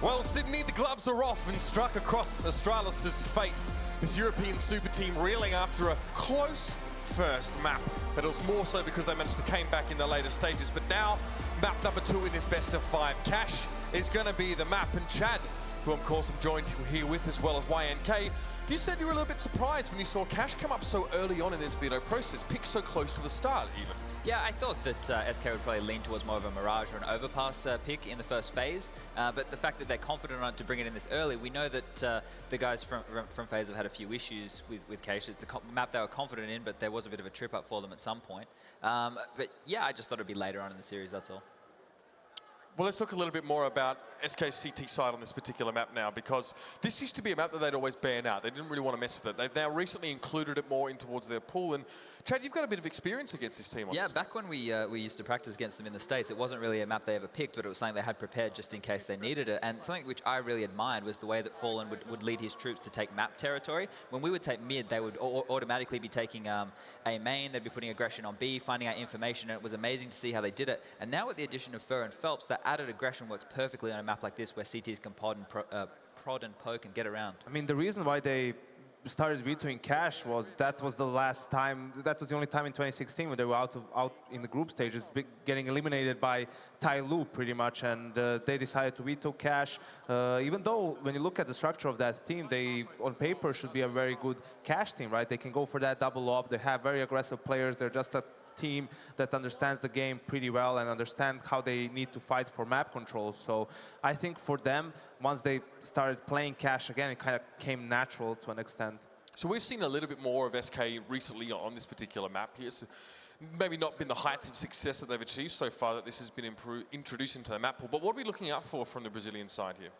Well, Sydney, the gloves are off and struck across Astralis' face. This European super team reeling after a close first map, but it was more so because they managed to came back in the later stages. But now, map number 2 in this best of 5. Cash is going to be the map, and Chad, who of course I'm joined here with, as well as YNK. You said you were a little bit surprised when you saw Cash come up so early on in this veto process, pick so close to the start even. Yeah, I thought that SK would probably lean towards more of a Mirage or an Overpass pick in the first phase, but the fact that they're confident on it to bring it in this early, we know that the guys from FaZe have had a few issues with Cash. It's a map they were confident in, but there was a bit of a trip up for them at some point. But yeah, I just thought it'd be later on in the series, that's all. Well, let's talk a little bit more about SK's CT side on this particular map now, because this used to be a map that they'd always ban out. They didn't really want to mess with it. They've now recently included it more in towards their pool. And Chad, you've got a bit of experience against this team on Yeah, this back when we used to practice against them in the States, it wasn't really a map they ever picked, but it was something they had prepared just in case they needed it. And something which I really admired was the way that Fallen would lead his troops to take map territory. When we would take mid, they would automatically be taking A main, they'd be putting aggression on B, finding out information, and it was amazing to see how they did it. And now with the addition of Fur and Phelps, that added aggression works perfectly on a map like this where CTs can prod and poke and get around. I mean, the reason why they started vetoing Cash was that was the last time, that was the only time in 2016 when they were out in the group stages, getting eliminated by Tai Lu pretty much, and they decided to veto Cash. Even though when you look at the structure of that team, they on paper should be a very good Cash team, right? They can go for that double up. They have very aggressive players. They're just a team that understands the game pretty well and understands how they need to fight for map control. So I think for them, once they started playing Cash again, it kind of came natural to an extent. So we've seen a little bit more of SK recently on this particular map here. So maybe not been the heights of success that they've achieved so far that this has been introduced into the map pool. But what are we looking out for from the Brazilian side here?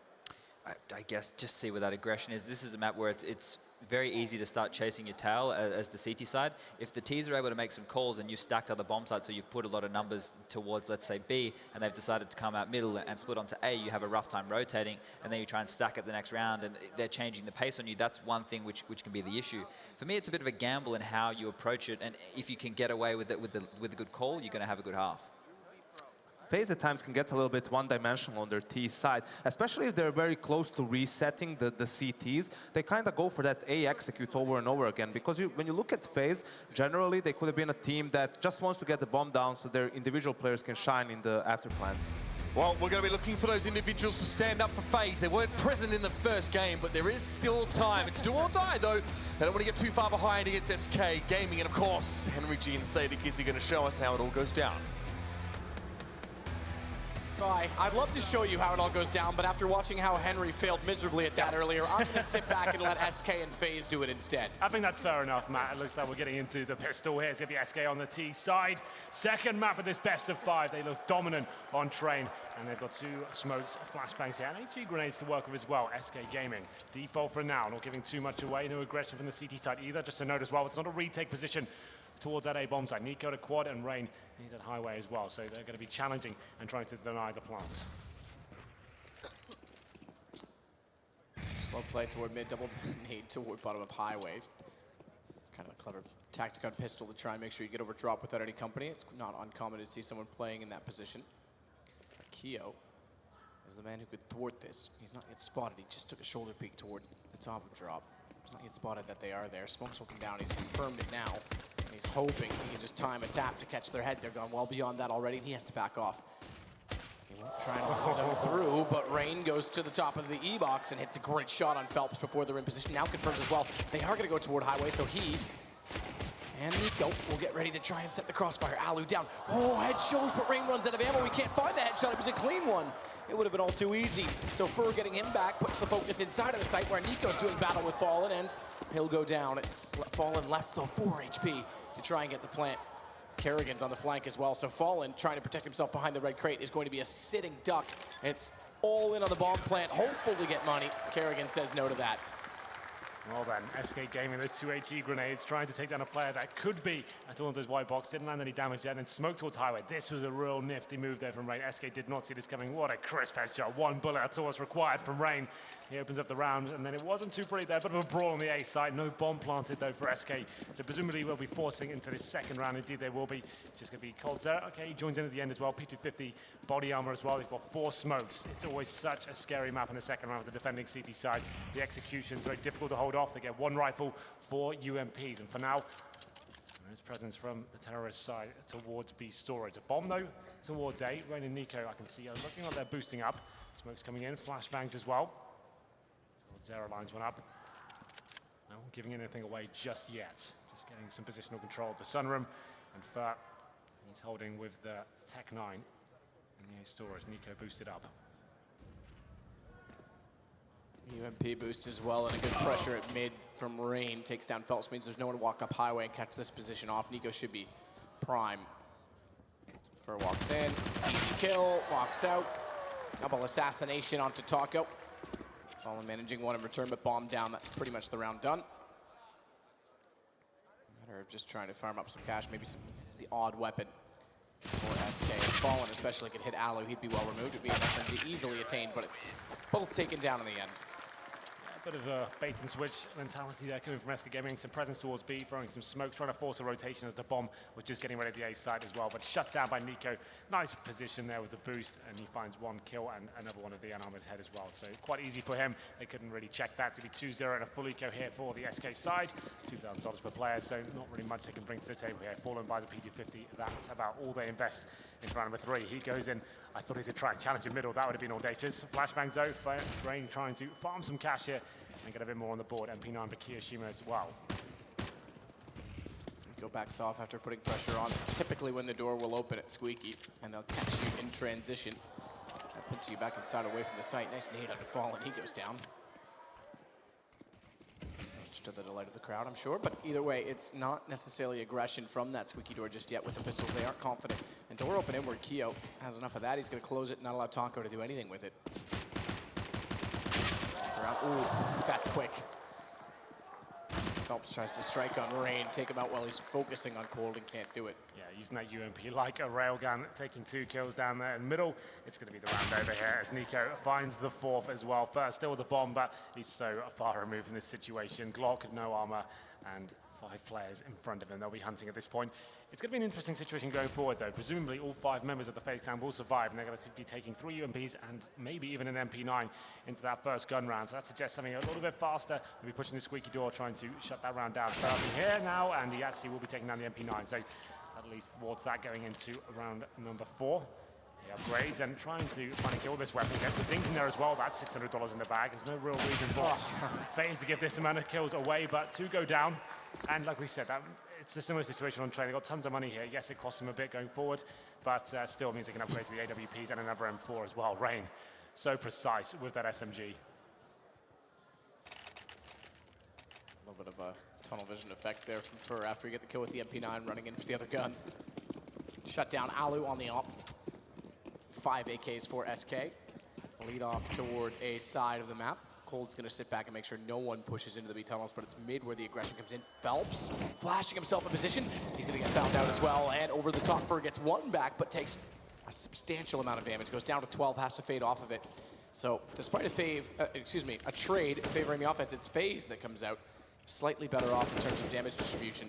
I guess just see where that aggression is. This is a map where it's very easy to start chasing your tail as the CT side. If the Ts are able to make some calls and you've stacked other bomb sites, so you've put a lot of numbers towards, let's say, B, and they've decided to come out middle and split onto A, you have a rough time rotating, and then you try and stack it the next round, and they're changing the pace on you. That's one thing which can be the issue. For me, it's a bit of a gamble in how you approach it, and if you can get away with it with a good call, you're going to have a good half. FaZe at times can get a little bit one-dimensional on their T side, especially if they're very close to resetting the CTs. They kind of go for that A execute over and over again, because when you look at FaZe, generally they could have been a team that just wants to get the bomb down so their individual players can shine in the afterplans. Well, we're going to be looking for those individuals to stand up for FaZe. They weren't present in the first game, but there is still time. It's do or die, though. They don't want to get too far behind against SK Gaming. And, of course, Henry G and Sadik is going to show us how it all goes down. I'd love to show you how it all goes down, but after watching how Henry failed miserably at that earlier, I'm going to sit back and let SK and FaZe do it instead. I think that's fair enough, Matt. It looks like we're getting into the pistol here. It's going to be SK on the T side. Second map of this best of 5. They look dominant on Train, and they've got 2 smokes, flashbangs here, and 2 grenades to work with as well. SK Gaming, default for now, not giving too much away. No aggression from the CT side either. Just to note as well, it's not a retake position towards that A bomb site. Nico to quad and Rain, he's at highway as well, so they're going to be challenging and trying to deny the plants. Slow play toward mid, double nade toward bottom of highway. It's kind of a clever tactic on pistol to try and make sure you get over drop without any company. It's not uncommon to see someone playing in that position. Keo is the man who could thwart this. He's not yet spotted. He just took a shoulder peek toward the top of drop. He's not yet spotted that they are there. Smokes will come down. He's confirmed it now. And he's hoping he can just time a tap to catch their head. They're gone well beyond that already, and he has to back off. He won't try and hold them through, but Rain goes to the top of the E-box and hits a great shot on Phelps before they're in position. Now confirms as well. They are going to go toward highway, so he and Nico will get ready to try and set the crossfire. Alu down. Oh, head shows, but Rain runs out of ammo. We can't find the headshot. It was a clean one. It would have been all too easy. So Fur getting him back puts the focus inside of the site where Nico's doing battle with Fallen, and he'll go down. It's Fallen left though, 4 HP to try and get the plant. Kerrigan's on the flank as well, so Fallen, trying to protect himself behind the red crate, is going to be a sitting duck. It's all in on the bomb plant, hopeful to get money. Kerrigan says no to that. Well then, SK Gaming, those two HE grenades, trying to take down a player that could be at Toronto's white box, didn't land any damage yet, and smoked towards Highway. This was a real nifty move there from Rain. SK did not see this coming. What a crisp headshot. One bullet, that's all that's required from Rain. He opens up the round, and then it wasn't too pretty there, bit of a brawl on the A side. No bomb planted though for SK, so presumably we'll be forcing into this second round. Indeed they will be. It's just going to be coldzera. Okay, he joins in at the end as well. P250 body armor as well. They've got 4 smokes. It's always such a scary map in the second round with the defending CT side. The execution's very difficult to hold off. They get 1 rifle, 4 UMPs, and for now, there's presence from the terrorist side towards B storage. A bomb though towards A. Rain and Nico, I can see, are looking like they're boosting up. Smoke's coming in, flashbangs as well. Zera lines one up. No one giving anything away just yet. Just getting some positional control of the sunroom. And Fur, he's holding with the Tech 9 in the A storage. Nico boosted up. UMP boost as well, and a good pressure at mid from Rain. Takes down Phelps, means there's no one to walk up Highway and catch this position off. Nico should be prime. Fur walks in, easy kill, walks out. Double assassination onto Taco. Fallen managing one in return, but bomb down. That's pretty much the round done. Matter of just trying to farm up some cash, maybe the odd weapon for SK. Fallen especially could hit Alu, he'd be well removed. It'd be enough to easily attained, but it's both taken down in the end. A bit of a bait and switch mentality there coming from SK Gaming. Some presence towards B, throwing some smoke, trying to force a rotation as the bomb was just getting ready at the A side as well, but shut down by Nico. Nice position there with the boost, and he finds 1 kill and another one of the unarmored head as well. So quite easy for him. They couldn't really check that. To be 2-0 and a full eco here for the SK side. $2,000 per player, so not really much they can bring to the table here. Fallen buys a P250. That's about all they invest into round number 3. He goes in. I thought he'd try and challenge in middle. That would have been audacious. Flashbangs though. Rain trying to farm some cash here and get a bit more on the board. MP9 for Kiyoshima as well. Go backs off after putting pressure on. It's typically when the door will open at Squeaky, and they'll catch you in transition. That puts you back inside away from the site. Nice nade under Fallen. He goes down. Much to the delight of the crowd, I'm sure. But either way, it's not necessarily aggression from that Squeaky door just yet with the pistols. They aren't confident. And door open inward. Keo has enough of that. He's going to close it and not allow Tonko to do anything with it. Ooh, that's quick. Phelps tries to strike on Rain, take him out while he's focusing on Cold and can't do it. Yeah, using that UMP like a railgun, taking 2 kills down there in middle. It's going to be the round over here as Nico finds the 4th as well. First, still with the bomb, but he's so far removed from this situation. Glock, no armor, and 5 players in front of him. They'll be hunting at this point. It's going to be an interesting situation going forward, though. Presumably, all 5 members of the FaZe clan will survive, and they're going to be taking 3 UMPs and maybe even an MP9 into that first gun round. So that suggests something a little bit faster. They'll be pushing the Squeaky door, trying to shut that round down. Starting here now, and he actually will be taking down the MP9. So that leads towards that going into round number 4. He upgrades and trying to find a kill with this weapon. Gets the dink in there as well. That's $600 in the bag. There's no real reason for FaZe to give this amount of kills away, but 2 go down. And like we said, it's a similar situation on Train. They've got tons of money here. Yes, it costs them a bit going forward, but still means they can upgrade to the AWPs and another M4 as well. Rain, so precise with that SMG. A little bit of a tunnel vision effect there from Fur after we get the kill with the MP9 running in for the other gun. Shut down Alu on the op. 5 AKs for SK. Lead off toward a side of the map. Cold's going to sit back and make sure no one pushes into the B tunnels, but it's mid where the aggression comes in. Phelps flashing himself in position. He's going to get found out as well, and over the top, Fur gets 1 back, but takes a substantial amount of damage. Goes down to 12, has to fade off of it. So despite a trade favoring the offense, it's FaZe that comes out slightly better off in terms of damage distribution.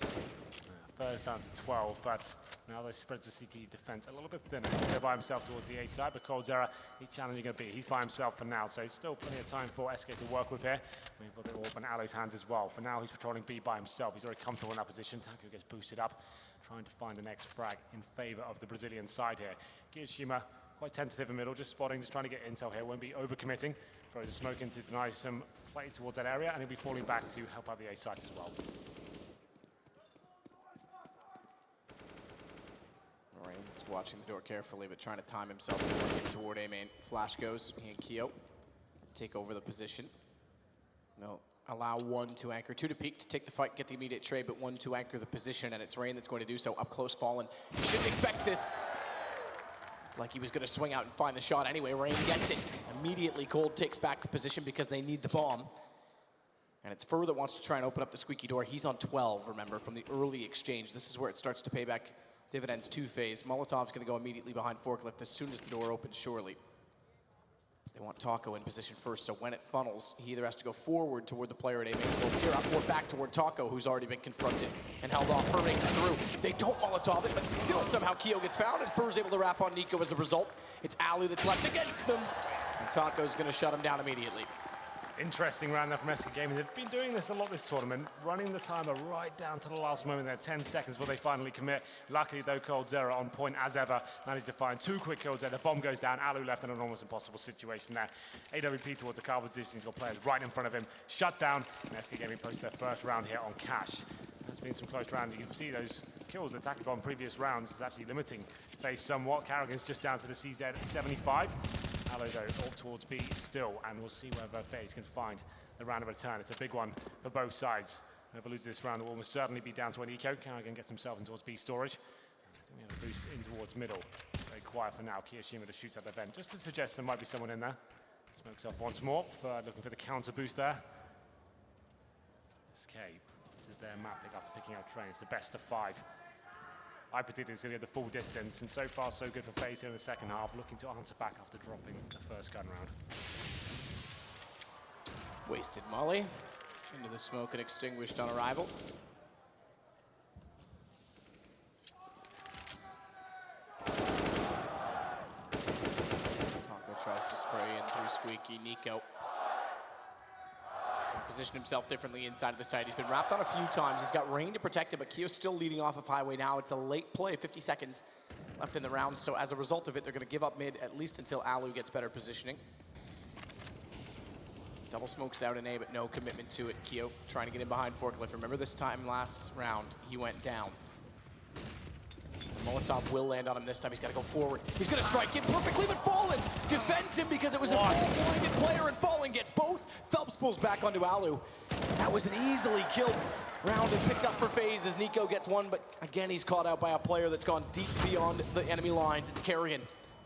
Fur's down to 12, but now they spread the CT defense a little bit thinner. He's by himself towards the A side, but coldzera, he's challenging a B. He's by himself for now, so still plenty of time for SK to work with here. We've got the AWP in Alu's hands as well. For now, he's patrolling B by himself. He's already comfortable in that position. Taku gets boosted up, trying to find the next frag in favor of the Brazilian side here. Kiyoshima, quite tentative in the middle, just spotting, just trying to get intel here. Won't be overcommitting. Throws a smoke in to deny some play towards that area, and he'll be falling back to help out the A side as well. Rain's watching the door carefully, but trying to time himself toward A main. Flash goes, he and Keo take over the position. No, allow 1 to anchor, 2 to peek to take the fight, get the immediate trade, but 1 to anchor the position, and it's Rain that's going to do so. Up close, Fallen. You shouldn't expect this. Like he was going to swing out and find the shot anyway. Rain gets it. Immediately, Cold takes back the position because they need the bomb. And it's Fur that wants to try and open up the squeaky door. He's on 12, remember, from the early exchange. This is where it starts to pay back dividends two-phase. Molotov's going to go immediately behind Forklift as soon as the door opens, surely. They want Taco in position first, so when it funnels, he either has to go forward toward the player at A main or back toward Taco, who's already been confronted and held off. Fur makes it through. They don't Molotov it, but still somehow Keo gets found, and Fur's able to wrap on Nico as a result. It's Alu that's left against them, and Taco's going to shut him down immediately. Interesting round there from SK Gaming. They've been doing this a lot this tournament, running the timer right down to the last moment there, 10 seconds before they finally commit. Luckily, though, coldzera on point as ever, managed to find 2 quick kills there. The bomb goes down. Alu left in an almost impossible situation there. AWP towards the car position. He's got players right in front of him. Shut down, and SK Gaming posts their first round here on Cash. There's been some close rounds. You can see those kills that Taka got in previous rounds is actually limiting FaZe somewhat. Karrigan's just down to the CZ at 75. Alu, though, up towards B still, and we'll see whether FaZe can find the round of return. It's a big one for both sides. Whoever loses this round will almost certainly be down to an eco. Karrigan gets himself in towards B storage. I think we have a boost in towards middle. Very quiet for now. Kiyashima that shoots at the vent, just to suggest there might be someone in there. Smokes off once more. Third looking for the counter boost there. SK, this is their map pick after picking out train. It's the best of 5. I predict it's going to get the full distance, and so far so good for FaZe here in the second half, looking to answer back after dropping the first gun round. Wasted molly into the smoke and extinguished on arrival. Taco tries to spray in through Squeaky. Nico position himself differently inside of the site. He's been wrapped on a few times. He's got Rain to protect him, but Keo's still leading off of Highway now. It's a late play, 50 seconds left in the round. So as a result of it, they're going to give up mid at least until Alu gets better positioning. Double smokes out in A, but no commitment to it. Keo trying to get in behind Forklift. Remember this time last round, he went down. Molotov will land on him this time. He's got to go forward. He's going to strike in perfectly, but Fallen defends him because it was a blinded player, and Fallen gets both. Phelps pulls back onto Alu. That was an easily killed round and picked up for FaZe as Nico gets one, but again, he's caught out by a player that's gone deep beyond the enemy lines. It's Karrigan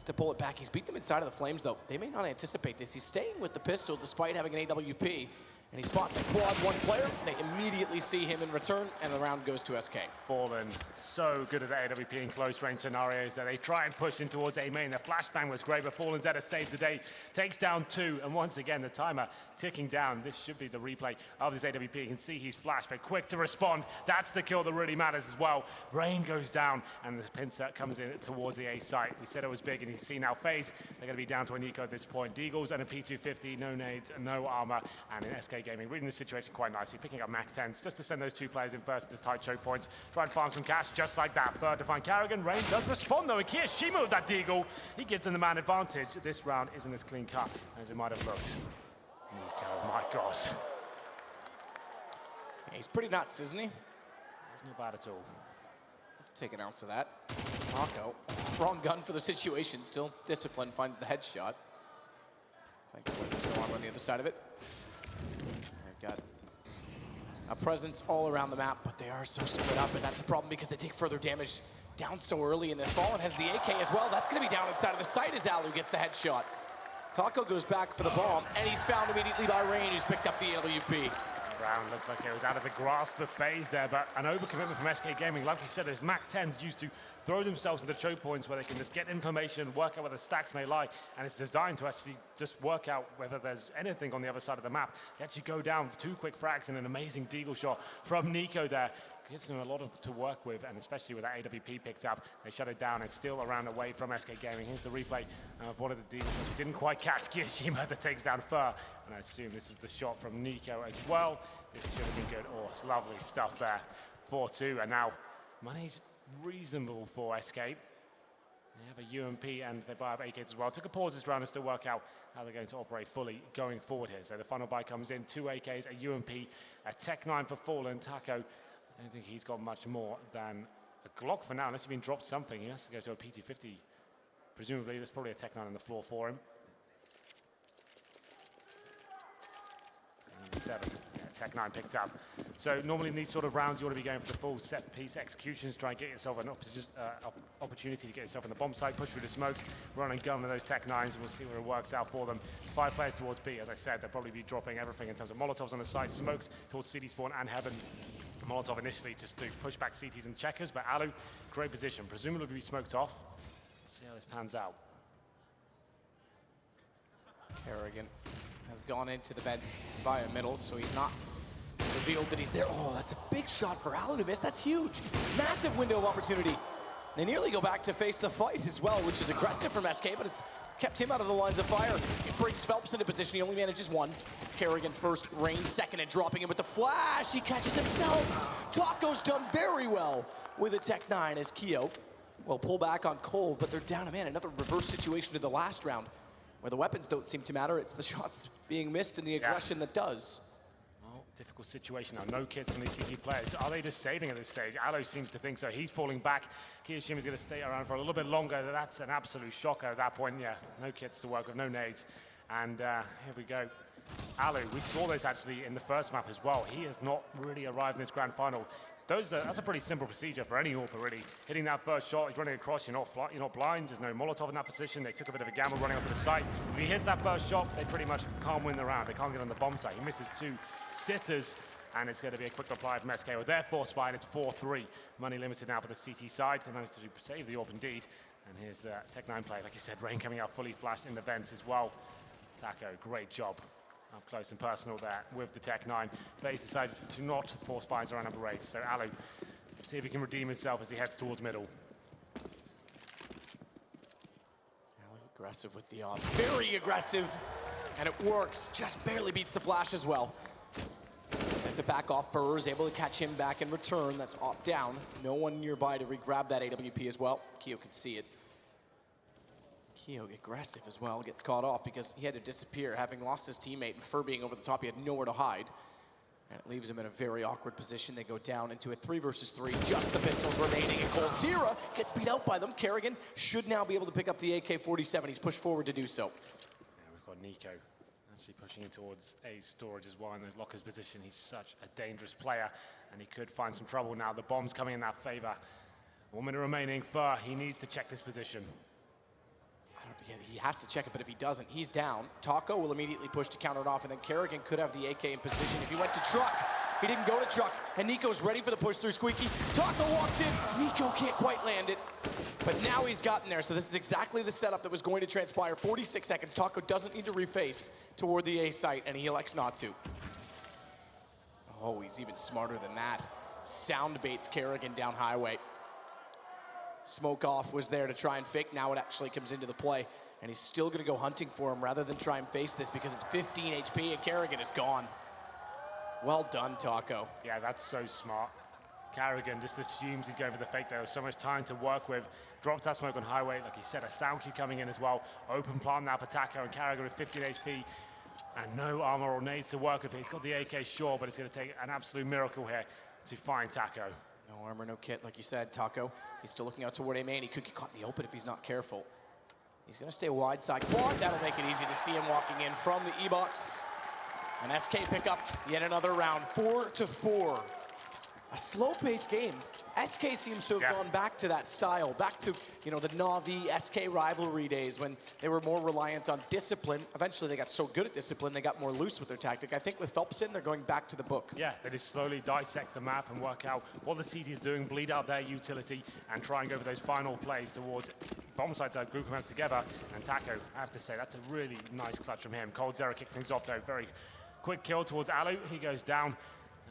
to pull it back. He's beat them inside of the flames, though. They may not anticipate this. He's staying with the pistol despite having an AWP. And he spots a quad one player. They immediately see him in return, and the round goes to SK. Fallen so good at the AWP in close range scenarios that they try and push in towards A main. The flashbang was great, but Fallen's at a stage today. Takes down 2, and once again, the timer ticking down. This should be the replay of this AWP. You can see he's flashed, but quick to respond. That's the kill that really matters as well. Rain goes down, and the pincer comes in towards the A site. We said it was big, and you see now FaZe. They're going to be down to an eco at this point. Deagles and a P250, no nades, no armor, and in SK Gaming, reading the situation quite nicely, picking up Mac 10s just to send those 2 players in first to tight choke points. Try and farm some cash just like that. Third to find Karrigan. Rain does respond though. Kiyashima with that Deagle. He gives them the man advantage. This round isn't as clean cut as it might have looked. Nico, my God. Yeah, he's pretty nuts, isn't he? It's not bad at all. Take an ounce of that. Taco, wrong gun for the situation. Still disciplined, finds the headshot. There's no armor on the other side of it. They've got a presence all around the map, but they are so split up, and that's a problem because they take further damage down so early in this. Fallen has the AK as well. That's going to be down inside of the site as Alu gets the headshot. Taco goes back for the bomb, and he's found immediately by Rain, who's picked up the AWP. Round looked like it was out of the grasp of FaZe there, but an overcommitment from SK Gaming. Like we said, those Mac 10s used to throw themselves into choke points where they can just get information, work out where the stacks may lie, and it's designed to actually just work out whether there's anything on the other side of the map. They actually go down for 2 quick frags and an amazing Deagle shot from Nico there. Gives them a lot to work with, and especially with that AWP picked up, they shut it down. It's still around away from SK Gaming. Here's the replay of one of the Deagles which didn't quite catch Kiyashima that takes down Fur, and I assume this is the shot from Nico as well. This should have been good. Oh, it's lovely stuff there. 4-2, and now money's reasonable for SK. They have a UMP and they buy up AKs as well. Took a pause this round to still work out how they're going to operate fully going forward here. So the final buy comes in, 2 AKs, a UMP, a Tech 9 for Fallen. Taco, I don't think he's got much more than a Glock for now, unless he's been dropped something. He has to go to a P250. Presumably, there's probably a Tech 9 on the floor for him. 47. Yeah, Tech9 picked up. So normally in these sort of rounds, you want to be going for the full set-piece executions, try and get yourself an opportunity to get yourself in the bomb site, push through the smokes, run and gun with those Tech9s, and we'll see where it works out for them. 5 players towards B, as I said, they'll probably be dropping everything in terms of Molotovs on the side, smokes towards CD Spawn and Heaven. Molotov initially just to push back CTs and checkers, but Alu, great position, presumably be smoked off. See how this pans out. Kerrigan has gone into the beds via middle, so he's not revealed that he's there. Oh, that's a big shot for Alu to miss. That's huge. Massive window of opportunity. They nearly go back to face the fight as well, which is aggressive from SK, but it's kept him out of the lines of fire. It brings Phelps into position. He only manages one. It's Kerrigan first, Rain second, and dropping him with the flash. He catches himself. Taco's done very well with a Tech9 as Keo will pull back on Cole, but they're down a man. Another reverse situation to the last round, where the weapons don't seem to matter. It's the shots being missed and the aggression that does. Well, difficult situation now. No kits on these CT players. Are they just saving at this stage? Aloe seems to think so. He's falling back. Kiyoshima is going to stay around for a little bit longer. That's an absolute shocker at that point. Yeah, no kits to work with, no nades. And here we go. Alu, we saw this actually in the first map as well. He has not really arrived in this grand final. That's a pretty simple procedure for any AWPer, really. Hitting that first shot, he's running across, you're not blind, there's no Molotov in that position. They took a bit of a gamble running onto the site. If he hits that first shot, they pretty much can't win the round. They can't get on the bomb site. He misses 2 sitters, and it's going to be a quick reply from SK with their force fight. It's 4-3. Money limited now for the CT side. They managed to save the AWP indeed. And here's the Tech9 play. Like you said, Rain coming out fully flashed in the vents as well. Taco, great job. Up close and personal there with the Tech9. FaZe decided to not force buys around number 8. So Alu, see if he can redeem himself as he heads towards middle. Alu aggressive with the off. Very aggressive. And it works. Just barely beats the flash as well. To back off, Burr able to catch him back in return. That's off down. No one nearby to re-grab that AWP as well. Keo can see it. Keo aggressive as well, gets caught off because he had to disappear, having lost his teammate and Fur being over the top. He had nowhere to hide. And it leaves him in a very awkward position. They go down into a 3 versus 3, just the pistols remaining, and coldzera gets beat out by them. Kerrigan should now be able to pick up the AK-47. He's pushed forward to do so. Yeah, we've got Nico actually pushing in towards A's storage as well in those lockers position. He's such a dangerous player, and he could find some trouble now. The bomb's coming in that favor. 1 minute remaining. Fur, he needs to check this position. He has to check it, but if he doesn't, he's down. Taco will immediately push to counter it off, and then Kerrigan could have the AK in position if he went to truck. He didn't go to truck, and Nico's ready for the push through Squeaky. Taco walks in, Nico can't quite land it, but now he's gotten there, so this is exactly the setup that was going to transpire. 46 seconds, Taco doesn't need to reface toward the A site, and he elects not to. Oh, he's even smarter than that. Sound baits Kerrigan down highway. Smoke off was there to try and fake. Now it actually comes into the play, and he's still going to go hunting for him rather than try and face this because it's 15 HP and Kerrigan is gone. Well done, Taco. Yeah, that's so smart. Kerrigan just assumes he's going for the fake. There was so much time to work with. Dropped that smoke on highway. Like he said, a sound cue coming in as well. Open plant now for Taco, and Kerrigan with 15 HP and no armor or nades to work with. He's got the AK, sure, but it's going to take an absolute miracle here to find Taco. No armor, no kit, like you said, Taco. He's still looking out toward A main. He could get caught in the open if he's not careful. He's going to stay wide side quad. That'll make it easy to see him walking in from the E-box. And SK pick up yet another round, 4-4. A slow-paced game. SK seems to have gone back to that style, back to, you know, the Na'Vi SK rivalry days when they were more reliant on discipline. Eventually they got so good at discipline, they got more loose with their tactic. I think with Phelps in, they're going back to the book. Yeah, they just slowly dissect the map and work out what the CT is doing, bleed out their utility, and try and go for those final plays towards bomb sites. Group them together. And Taco, I have to say, that's a really nice clutch from him. coldzera kicked things off though. Very quick kill towards Alu. He goes down.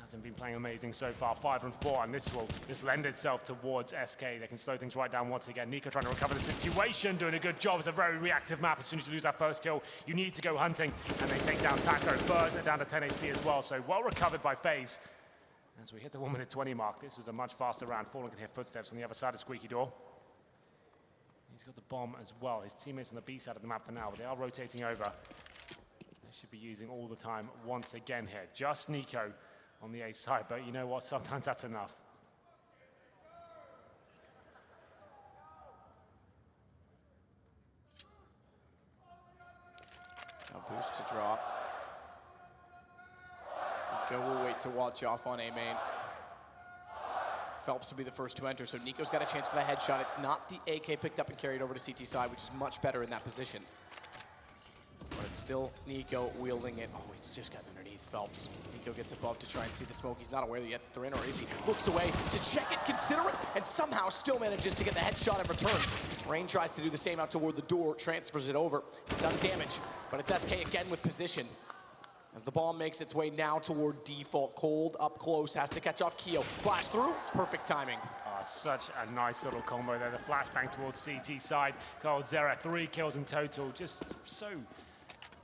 Hasn't been playing amazing so far, 5-4, and this will just lend itself towards SK. They can slow things right down once again. Nico trying to recover the situation, doing a good job. It's a very reactive map. As soon as you lose that first kill, you need to go hunting, and they take down Taco. Furs are down to 10 HP as well, so well recovered by FaZe. As we hit the 1 minute 20 mark, this was a much faster round. Fallen can hear footsteps on the other side of Squeaky Door. He's got the bomb as well. His teammates on the B side of the map for now, but they are rotating over. They should be using all the time once again here. Just Nico on the A side, but you know what? Sometimes that's enough. A boost to drop. Nico will wait to watch off on A main. Phelps will be the first to enter, so Nico's got a chance for that headshot. It's not the AK picked up and carried over to CT side, which is much better in that position. But it's still Nico wielding it. Oh, he's just gotten underneath Phelps. Nico gets above to try and see the smoke. He's not aware yet that they're in, or is he? Looks away to check it, consider it, and somehow still manages to get the headshot in return. Rain tries to do the same out toward the door, transfers it over. He's done damage, but it's SK again with position. As the ball makes its way now toward default. Cold up close, has to catch off Keo. Flash through, perfect timing. Oh, such a nice little combo there. The flashbang towards CT side. coldzera, 3 kills in total. Just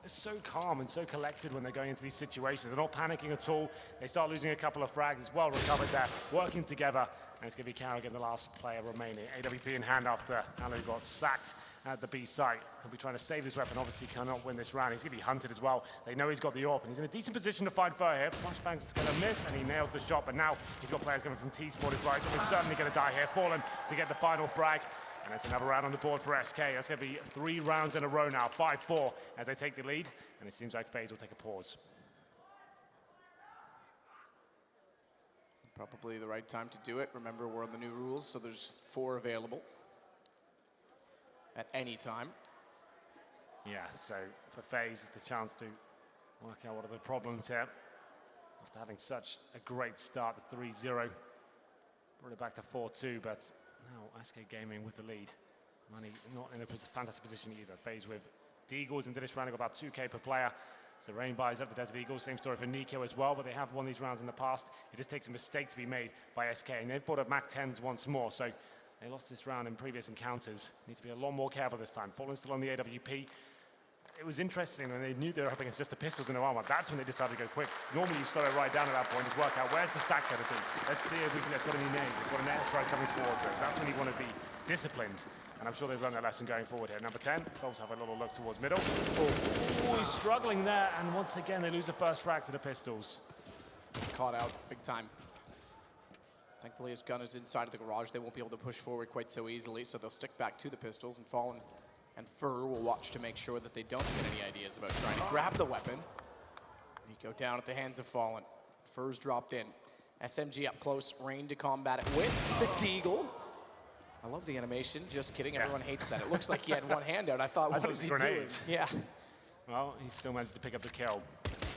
so calm and so collected when they're going into these situations. They're not panicking at all. They start losing a couple of frags. It's well recovered there, working together. And it's going to be Carrigan, the last player remaining. AWP in hand after Alu got sacked at the B site. He'll be trying to save this weapon. Obviously cannot win this round. He's going to be hunted as well. They know he's got the AWP, and he's in a decent position to find fur here. Flashbang's going to miss, and he nails the shot. But now he's got players coming from T-Sport as well. So he's certainly going to die here. Fallen to get the final frag. And it's another round on the board for SK. That's going to be 3 rounds in a row now, 5-4 as they take the lead. And it seems like FaZe will take a pause. Probably the right time to do it. Remember, we're on the new rules, so there's 4 available at any time. Yeah, so for FaZe, it's the chance to work out what are the problems here. After having such a great start, the 3-0, brought it back to 4-2, but now SK Gaming with the lead. Money not in a fantastic position either. FaZe with Deagles into this round, got about 2K per player. So Rain buys up the Desert Eagles, same story for Nico as well, but they have won these rounds in the past. It just takes a mistake to be made by SK, and they've brought up MAC-10s once more, so they lost this round in previous encounters. Need to be a lot more careful this time. Fallen still on the AWP. It was interesting when they knew they were up against just the pistols in the armor. That's when they decided to go quick. Normally you slow it right down at that point, just work out where's the stack going to be. Let's see if we've got any names. We've got an airstrike coming towards us. That's when you want to be disciplined. And I'm sure they've learned their lesson going forward here. Number 10, Phelps have a little look towards middle. Oh, he's struggling there. And once again, they lose the first frag to the pistols. It's caught out big time. Thankfully, his gun is inside of the garage. They won't be able to push forward quite so easily, so they'll stick back to the pistols, and Fallen and Fur will watch to make sure that they don't get any ideas about trying to grab the weapon. Nico down at the hands of Fallen. Fur's dropped in. SMG up close, Rain to combat it with the Deagle. I love the animation. Just kidding, everyone hates that. It looks like he had one hand out. I thought, what is he doing? Yeah. Well, he still managed to pick up the kill.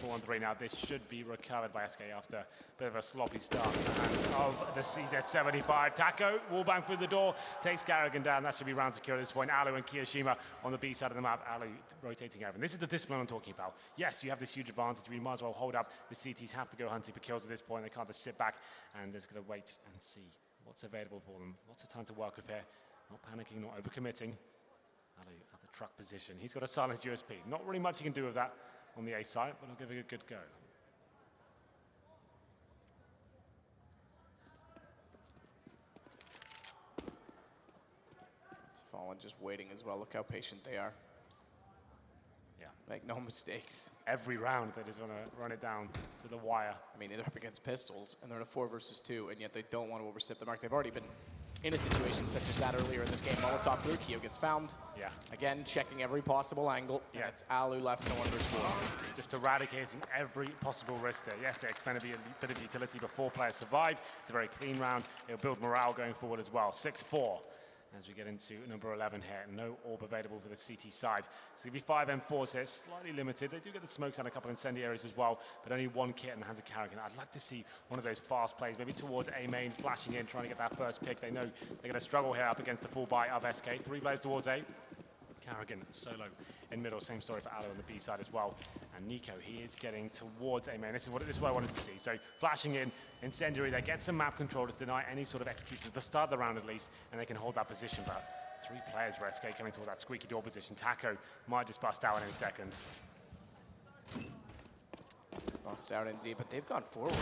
4-on-3 now. This should be recovered by SK after a bit of a sloppy start in the hands of the CZ75. Taco, wallbang through the door, takes Carrigan down. That should be round secure at this point. Alu and Kiyoshima on the B side of the map. Alu rotating over. And this is the discipline I'm talking about. Yes, you have this huge advantage. We might as well hold up. The CTs have to go hunting for kills at this point. They can't just sit back and they're just going to wait and see what's available for them. Lots of time to work with here. Not panicking, not overcommitting. Alu at the truck position. He's got a silent USP. Not really much he can do with that on the A side, but I'll give it a good go. It's Fallen just waiting as well. Look how patient they are. Yeah. Make no mistakes. Every round they just want to run it down to the wire. I mean, they're up against pistols, and they're in a 4 versus 2, and yet they don't want to overstep the mark. They've already been in a situation such as that earlier in this game. Molotov through, Keo gets found. Yeah. Again, checking every possible angle. Yeah. And it's Alu left, no one responds. Just eradicating every possible risk there. Yes, there's going to be a bit of utility before players survive. It's a very clean round. It'll build morale going forward as well. 6-4 as we get into number 11 here. No orb available for the CT side. So it'll be 5 M4s here, slightly limited. They do get the smokes and a couple of incendiaries as well, but only 1 kit in the hands of Carrigan. I'd like to see one of those fast plays, maybe towards A main, flashing in, trying to get that first pick. They know they're going to struggle here up against the full buy of SK. 3 players towards A. Carrigan solo in middle, same story for Alu on the B side as well. And Nico, he is getting towards A main. This is what I wanted to see. So flashing in, incendiary, they get some map control to deny any sort of execution at the start of the round at least, and they can hold that position. But 3 players for SK coming towards that squeaky door position. Taco might just bust out in a second. Busts out indeed, but they've gone forward.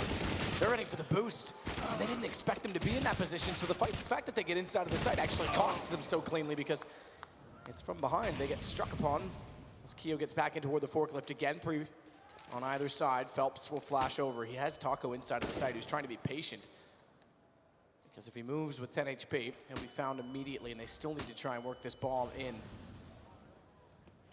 They're ready for the boost. And they didn't expect them to be in that position, so the fact that they get inside of the site actually costs them so cleanly because it's from behind. They get struck upon as Keo gets back in toward the forklift again. 3 on either side. Phelps will flash over. He has Taco inside of the site who's trying to be patient. Because if he moves with 10 HP, he'll be found immediately, and they still need to try and work this ball in.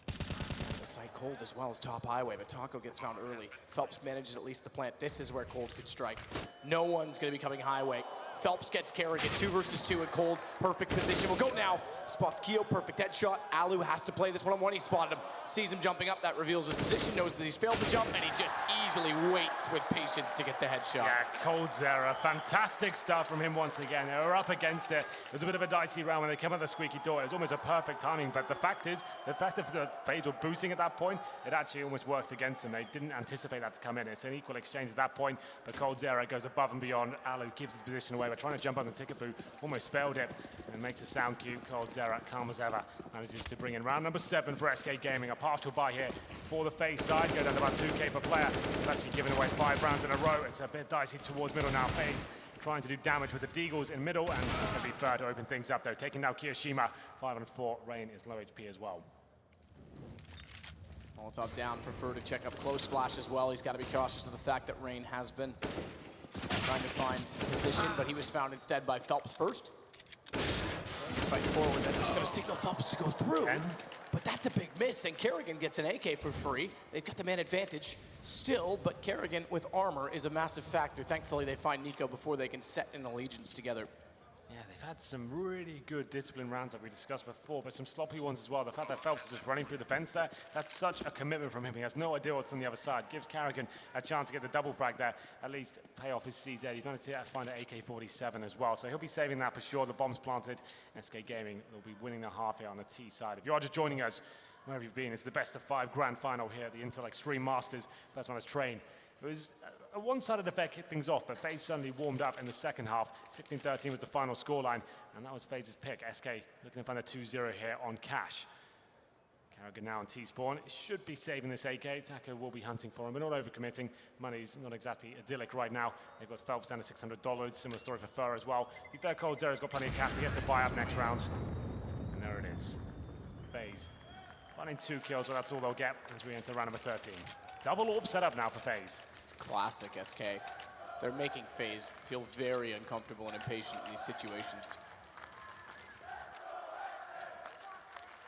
The site Cold as well as top highway, but Taco gets found early. Phelps manages at least the plant. This is where Cold could strike. No one's going to be coming highway. Phelps gets Kerrigan, 2 versus 2 and Cold, perfect position. We'll go now. Spots Keo, perfect headshot. Alu has to play this one-on-one. He spotted him, sees him jumping up. That reveals his position, knows that he's failed the jump, and he just easily waits with patience to get the headshot. Yeah, coldzera. Fantastic stuff from him once again. They were up against it. It was a bit of a dicey round when they came out the squeaky door. It was almost a perfect timing, but the fact is, the fact that the FaZe were boosting at that point, it actually almost worked against them. They didn't anticipate that to come in. It's an equal exchange at that point, but coldzera goes above and beyond. Alu gives his position away. We're trying to jump on the ticket boot, almost failed it, and makes a sound cue. coldzera, calm as ever, manages to bring in round number 7 for SK Gaming. A partial buy here for the FaZe side, go down to about 2K per player. It's actually giving away 5 rounds in a row. It's a bit dicey towards middle now. FaZe trying to do damage with the Deagles in middle, and it's going to be fair to open things up though. Taking now Kiyoshima, 5-4. Rain is low HP as well. Molotov down for Fur to check up close flash as well. He's got to be cautious of the fact that Rain has been trying to find position, but he was found instead by Phelps first. Fights forward, that's just going to signal Phelps to go through. But that's a big miss, and Kerrigan gets an AK for free. They've got the man advantage still, but Kerrigan with armor is a massive factor. Thankfully, they find Nico before they can set an allegiance together. Yeah, they've had some really good discipline rounds like we discussed before, but some sloppy ones as well. The fact that Phelps is just running through the fence there, that's such a commitment from him. He has no idea what's on the other side. Gives Kerrigan a chance to get the double frag there, at least pay off his CZ. He's managed to find an AK-47 as well, so he'll be saving that for sure. The bomb's planted. SK Gaming will be winning the half here on the T side. If you are just joining us, wherever you've been, it's the best of 5 grand final here at the Intel Extreme Masters. First one is Train. It was a one-sided affair, kicked things off, but FaZe suddenly warmed up in the second half. 16-13 was the final scoreline, and that was FaZe's pick. SK looking to find a 2-0 here on Cash. Kerrigan now on T-spawn. Should be saving this AK. Taco will be hunting for him, but not overcommitting. Money's not exactly idyllic right now. They've got Phelps down to $600. Similar story for Fur as well. To be fair, coldzera's got plenty of cash. He has to buy up next round. And there it is. FaZe finding 2 kills, but that's all they'll get as we enter round number 13. Double AWP set up now for FaZe. It's classic SK. They're making FaZe feel very uncomfortable and impatient in these situations.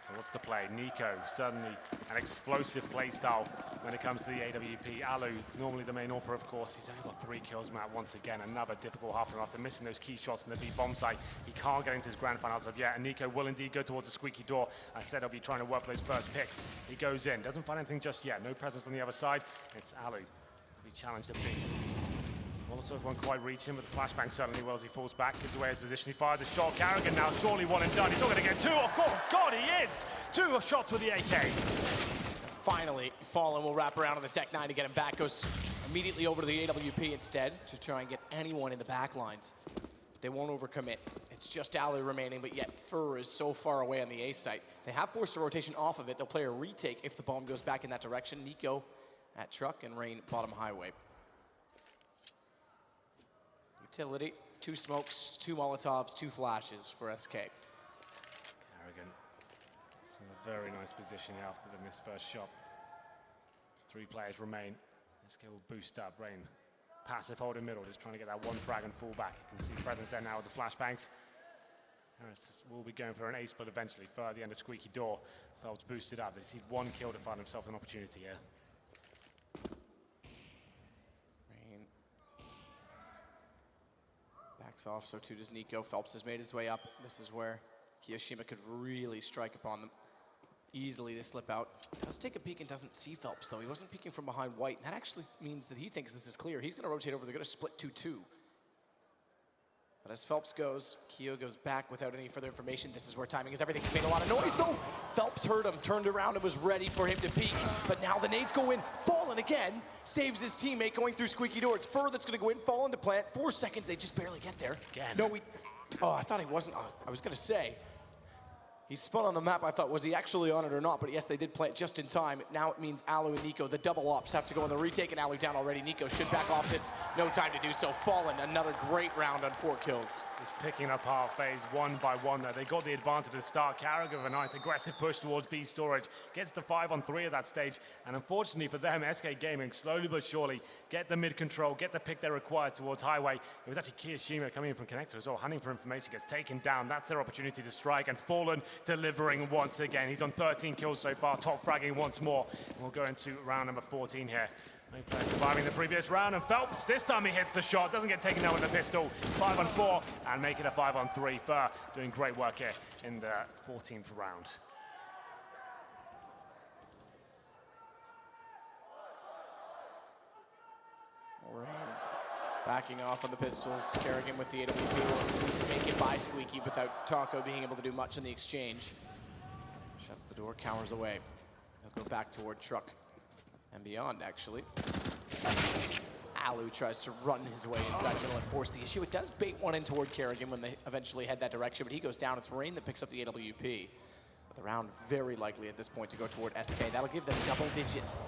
So what's the play? Nico, suddenly an explosive play style when it comes to the AWP. Alu, normally the main AWPer, of course. He's only got 3 kills, Matt, once again. Another difficult half after missing those key shots in the B bomb site. He can't get into his grand finals of yet, and Nico will indeed go towards the squeaky door. I said he'll be trying to work for those first picks. He goes in, doesn't find anything just yet. No presence on the other side. It's Alu. He challenged a bit. Molotov won't quite reach him, but the flashbang suddenly, well, as he falls back, gives away his position. He fires a shot. Kerrigan now, surely one and done. He's not going to get 2. Oh, God, he is! 2 shots with the AK. Finally, Fallen will wrap around on the Tech 9 to get him back. Goes immediately over to the AWP instead to try and get anyone in the back lines. But they won't overcommit. It's just Alu remaining, but yet Fur is so far away on the A site. They have forced a rotation off of it. They'll play a retake if the bomb goes back in that direction. Nico at truck and Rain bottom highway. Utility, 2 smokes, 2 Molotovs, 2 flashes for SK. Kerrigan gets in a very nice position here after the missed first shot. 3 players remain. SK will boost up. Rain, passive hold in middle, just trying to get that 1 frag and fall back. You can see presence there now with the flashbangs. Harris will be going for an A-split eventually. Fur at the end of squeaky door. Phelps boosted up. They see 1 kill to find himself an opportunity here. Backs off, so too does Nico. Phelps has made his way up. This is where Kiyoshima could really strike upon them. Easily they slip out. Does take a peek and doesn't see Phelps, though. He wasn't peeking from behind white, and that actually means that he thinks this is clear. He's going to rotate over. They're going to split 2-2. But as Phelps goes, Keo goes back without any further information. This is where timing is everything. He's made a lot of noise, though. Phelps heard him, turned around, and was ready for him to peek. But now the nades go in. Fallen again saves his teammate going through squeaky door. It's Fur that's going to go in, Fallen to plant. 4 seconds, they just barely get there. Again. No, oh, I thought he wasn't. I was going to say. He spun on the map. I thought, was he actually on it or not? But yes, they did plant just in time. Now it means Alu and Nico, the double ops, have to go on the retake, and Alu down already. Nico should back off this. No time to do so. Fallen, another great round on 4 kills. Just picking up half FaZe 1 by 1 there. They got the advantage to start. Kerrigan with a nice aggressive push towards B storage. Gets the 5-on-3 at that stage. And unfortunately for them, SK Gaming slowly but surely get the mid control, get the pick they require towards highway. It was actually Kiyoshima coming in from connector as well, hunting for information, gets taken down. That's their opportunity to strike. And Fallen delivering once again. He's on 13 kills so far, top fragging once more. We'll go into round number 14 here. No player surviving the previous round, and Phelps, this time he hits the shot, doesn't get taken down with the pistol. 5-on-4, and make it a 5-on-3. Fur doing great work here in the 14th round. Rain backing off on the pistols. Kerrigan with the AWP. He's making by Squeaky without Taco being able to do much in the exchange. Shuts the door, cowers away. He'll go back toward Truck and beyond, actually. Alu tries to run his way inside the middle and force the issue. It does bait one in toward Kerrigan when they eventually head that direction, but he goes down. It's Rain that picks up the AWP. But the round very likely at this point to go toward SK. That'll give them double digits.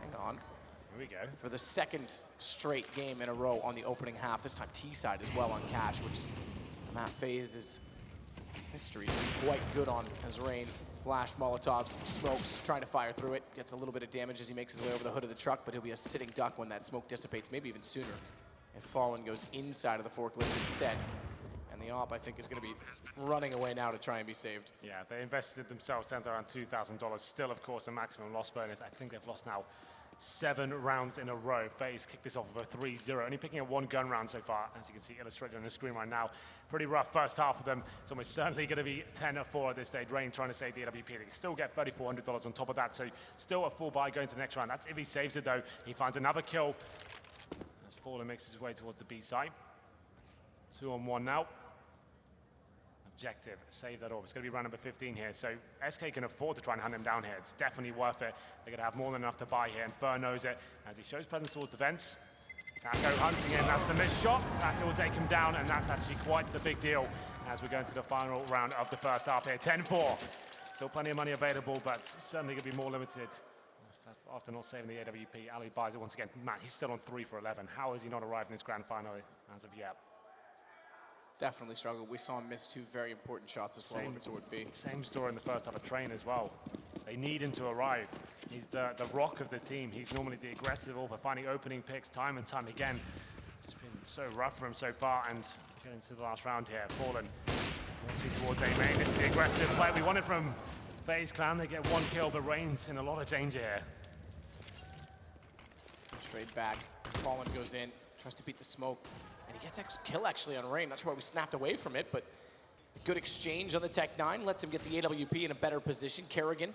Hang on. Here we go. For the second straight game in a row on the opening half. This time T-side as well on Cash, which is Matt FaZe's history quite good on as Rain flashed Molotovs, smokes, trying to fire through it. Gets a little bit of damage as he makes his way over the hood of the truck, but he'll be a sitting duck when that smoke dissipates, maybe even sooner if Fallen goes inside of the forklift instead. And the op, I think, is going to be running away now to try and be saved. Yeah, they invested themselves down to around $2,000. Still, of course, a maximum loss bonus. I think they've lost now 7 rounds in a row. FaZe kicked this off with a 3-0, only picking up 1 gun round so far, as you can see illustrated on the screen right now. Pretty rough first half of them. It's almost certainly going to be 10-4 at this stage. Rain trying to save the AWP. They can still get $3,400 on top of that, so still a full buy going to the next round. That's if he saves it, though. He finds another kill as Fallen makes his way towards the B side. 2-on-1 now. Objective, save that orb. It's going to be round number 15 here, so SK can afford to try and hunt him down here. It's definitely worth it. They're going to have more than enough to buy here, and Fur knows it as he shows presence towards defense. Taco hunting in, that's the missed shot. Taco will take him down, and that's actually quite the big deal as we go into the final round of the first half here. 10-4. Still plenty of money available, but certainly going to be more limited. After not saving the AWP, Ali buys it once again. Man, he's still on 3 for 11. How has he not arrived in his grand final as of yet? Definitely struggled. We saw him miss 2 very important shots as well over toward B. Same story in the first half of Train as well. They need him to arrive. He's the rock of the team. He's normally the aggressive all, but finding opening picks time and time again. It's been so rough for him so far, and getting into the last round here. Fallen watching towards A main. This is the aggressive play we wanted from FaZe Clan. They get 1 kill, but Rain's in a lot of danger here. Straight back. Fallen goes in, tries to beat the smoke. And he gets a kill actually on Rain. Not sure why we snapped away from it, but good exchange on the Tech-9. Lets him get the AWP in a better position. Kerrigan,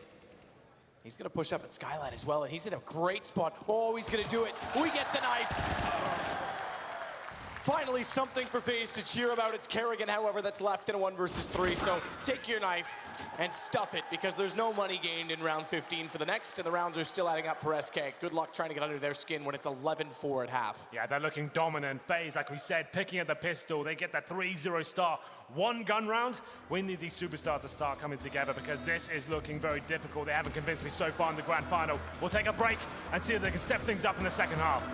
he's gonna push up at Skylight as well, and he's in a great spot. Oh, he's gonna do it. We get the knife. Finally something for FaZe to cheer about. It's Kerrigan, however, that's left in a 1 versus 3. So take your knife and stuff it, because there's no money gained in round 15 for the next, and the rounds are still adding up for SK. Good luck trying to get under their skin when it's 11-4 at half. Yeah, they're looking dominant. FaZe, like we said, picking at the pistol. They get that 3-0 start. 1 gun round. We need these superstars to start coming together, because this is looking very difficult. They haven't convinced me so far in the grand final. We'll take a break and see if they can step things up in the second half.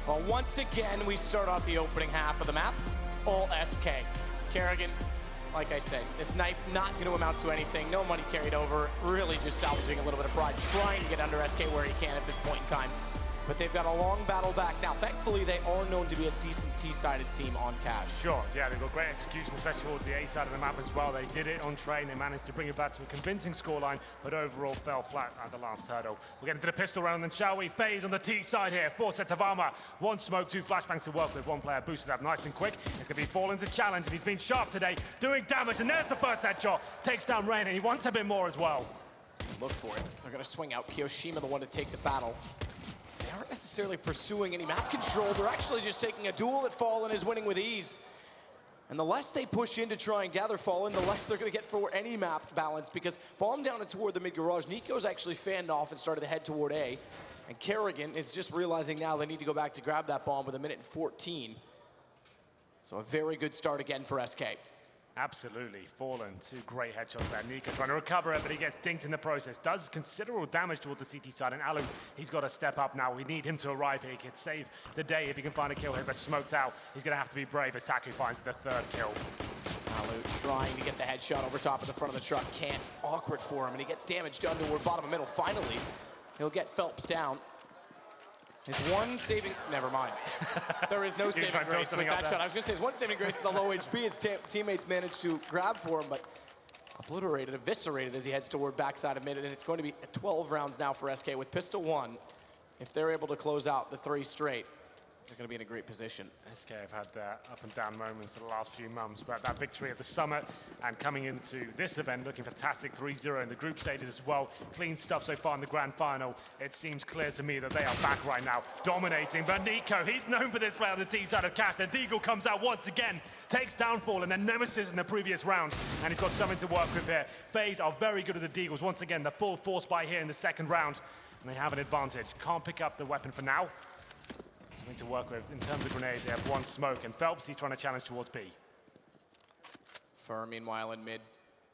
Well, once again, we start off the opening half of the map, all SK. Karrigan, like I said, this knife not going to amount to anything. No money carried over. Really just salvaging a little bit of pride, trying to get under SK where he can at this point in time. But they've got a long battle back. Now, thankfully, they are known to be a decent T-sided team on Cash. Sure, yeah, they've got great execution, especially towards the A side of the map as well. They did it on train. They managed to bring it back to a convincing scoreline, but overall fell flat at the last hurdle. We'll get into the pistol round then, shall we? FaZe on the T side here. 4 set of armor, 1 smoke, 2 flashbangs to work with. 1 player boosted up nice and quick. It's going to be Fallen's a challenge, and he's been sharp today, doing damage. And there's the first headshot. Takes down Rain, and he wants a bit more as well. Look for it. They're going to swing out. Kiyoshima, the one to take the battle. They aren't necessarily pursuing any map control. They're actually just taking a duel that Fallen is winning with ease. And the less they push in to try and gather Fallen, the less they're going to get for any map balance, because bomb down and toward the mid-garage. Nico's actually fanned off and started to head toward A. And Karrigan is just realizing now they need to go back to grab that bomb with 1:14. So a very good start again for SK. Absolutely, Fallen, 2 great headshots there. Nico trying to recover it, but he gets dinked in the process. Does considerable damage towards the CT side, and Alu, he's got to step up now. We need him to arrive here. He can save the day if he can find a kill here, but smoked out. He's going to have to be brave as Taku finds the 3rd kill. Alu trying to get the headshot over top of the front of the truck. Can't. Awkward for him, and he gets damage done toward bottom of middle. Finally, he'll get Phelps down. His one saving, never mind. There is no saving grace with that shot. I was going to say his one saving grace is the low HP. His teammates managed to grab for him, but obliterated, eviscerated as he heads toward backside of mid. And it's going to be 12 rounds now for SK with pistol 1. If they're able to close out the 3 straight, they're going to be in a great position. SK have had their up and down moments for the last few months, but that victory at the summit and coming into this event looking fantastic, 3-0 in the group stages as well. Clean stuff so far in the grand final. It seems clear to me that they are back right now, dominating. But Nico, he's known for this play on the T side of Cash. The Deagle comes out once again, takes down Fallen, and then Nemesis in the previous round, and he's got something to work with here. FaZe are very good at the Deagles. Once again, the full force buy here in the 2nd round, and they have an advantage. Can't pick up the weapon for now. Something to work with. In terms of grenades, they have 1 smoke, and Phelps, he's trying to challenge towards B. Fur, meanwhile, in mid,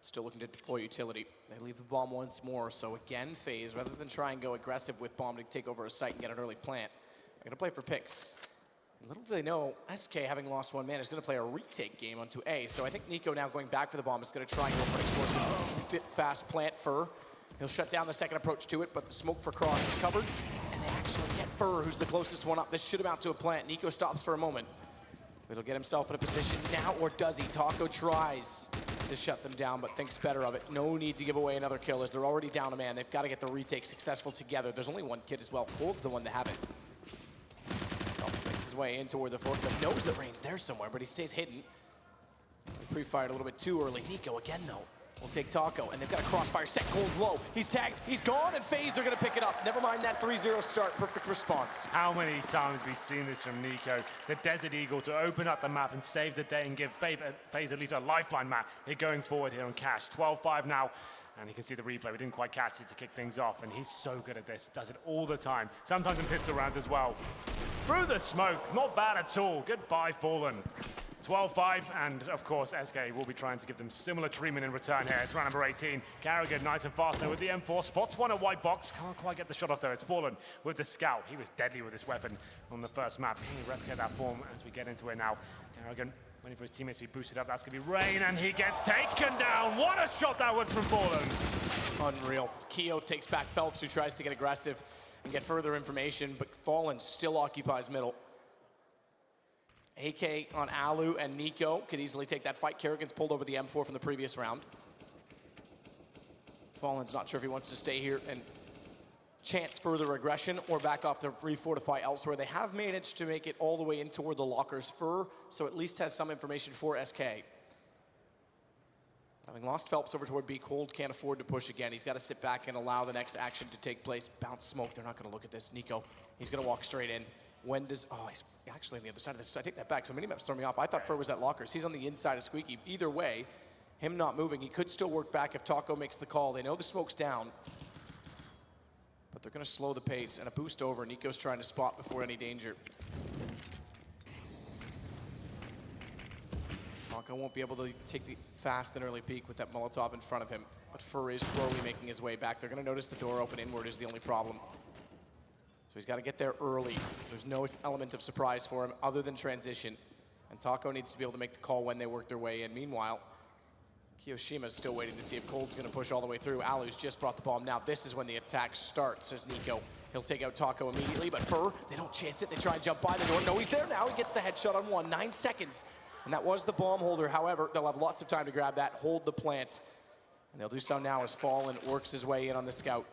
still looking to deploy utility. They leave the bomb once more, so again, FaZe, rather than try and go aggressive with bomb to take over a site and get an early plant, they're gonna play for picks. And little do they know, SK, having lost 1 man, is gonna play a retake game onto A, so I think Nico now going back for the bomb is gonna try and go for an explosive, fast plant. Fur, he'll shut down the 2nd approach to it, but the smoke for Cross is covered. They actually get Fur, who's the closest one up. This should amount to a plant. Nico stops for a moment. But he'll get himself in a position now, or does he? Taco tries to shut them down, but thinks better of it. No need to give away another kill, as they're already down a man. They've got to get the retake successful together. There's only 1 kid as well. Cold's the one to have it. Makes his way in toward the forklift. Knows that Rain's there somewhere, but he stays hidden. He pre-fired a little bit too early. Nico again, though. Will take Taco, and they've got a crossfire set. Cold's low. He's tagged. He's gone, and FaZe are going to pick it up. Never mind that 3-0 start. Perfect response. How many times have we seen this from Nico? The Desert Eagle to open up the map and save the day and give FaZe at least a lifeline map. They're going forward here on Cash. 12-5 now. And you can see the replay. We didn't quite catch it to kick things off, and he's so good at this. Does it all the time. Sometimes in pistol rounds as well. Through the smoke. Not bad at all. Goodbye, Fallen. 12-5, and of course, SK will be trying to give them similar treatment in return here. It's round number 18. Karrigan nice and fast there with the M4. Spots 1 at white box. Can't quite get the shot off there. It's Fallen with the scout. He was deadly with this weapon on the first map. Can he replicate that form as we get into it now? Karrigan waiting for his teammates to be boosted up. That's going to be Rain, and he gets taken down. What a shot that was from Fallen. Unreal. Keo takes back Phelps, who tries to get aggressive and get further information, but Fallen still occupies middle. AK on Alu, and Nico could easily take that fight. Karrigan's pulled over the M4 from the previous round. Fallen's not sure if he wants to stay here and chance further aggression or back off to refortify elsewhere. They have managed to make it all the way in toward the lockers. Fur, so at least has some information for SK. Having lost Phelps over toward B, Cold can't afford to push again. He's got to sit back and allow the next action to take place. Bounce smoke, they're not going to look at this. Nico, he's going to walk straight in. When does, oh, he's actually on the other side of this. So I take that back. So Minimaps throw me off. I thought Fur was at lockers. He's on the inside of Squeaky. Either way, him not moving, he could still work back if Taco makes the call. They know the smoke's down, but they're going to slow the pace, and a boost over. Nico's trying to spot before any danger. Taco won't be able to take the fast and early peek with that Molotov in front of him, but Fur is slowly making his way back. They're going to notice the door open inward is the only problem. So he's got to get there early. There's no element of surprise for him other than transition. And Taco needs to be able to make the call when they work their way in. Meanwhile, Kiyoshima's still waiting to see if Cold's going to push all the way through. Alu's just brought the bomb. Now this is when the attack starts, says Nico. He'll take out Taco immediately, but Fur, they don't chance it. They try and jump by the door. No, he's there now. He gets the headshot on one. 9 seconds. And that was the bomb holder. However, they'll have lots of time to grab that, hold the plant. And they'll do so now as Fallen works his way in on the scout.